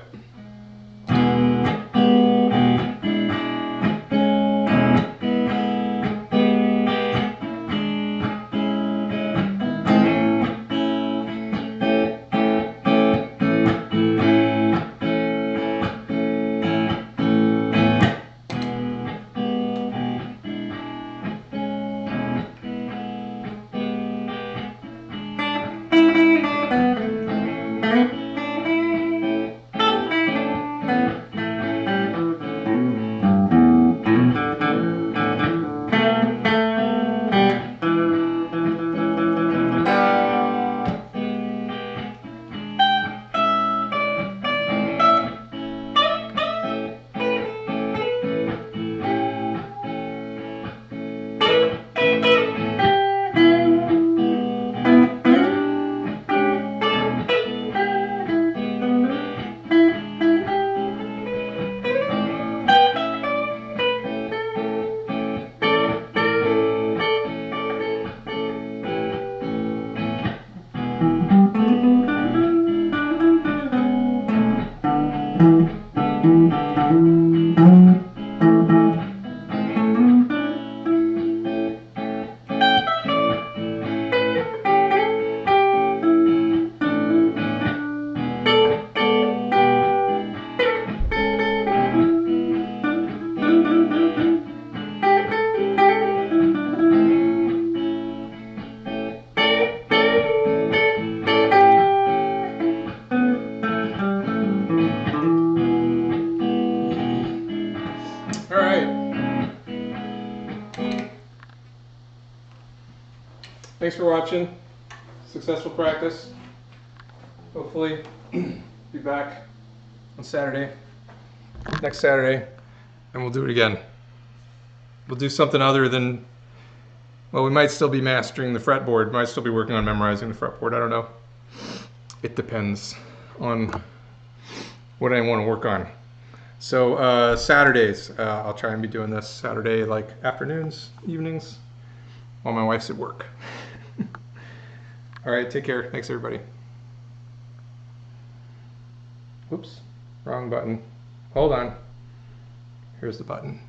All right. Thanks for watching. Successful practice. Hopefully, be back on Saturday, next Saturday, and we'll do it again. We'll do something other than, well, we might still be mastering the fretboard, might still be working on memorizing the fretboard, I don't know. It depends on what I want to work on. So Saturdays, I'll try and be doing this Saturday, like afternoons, evenings, while my wife's at work. All right, take care. Thanks, everybody. Whoops, wrong button. Hold on. Here's the button.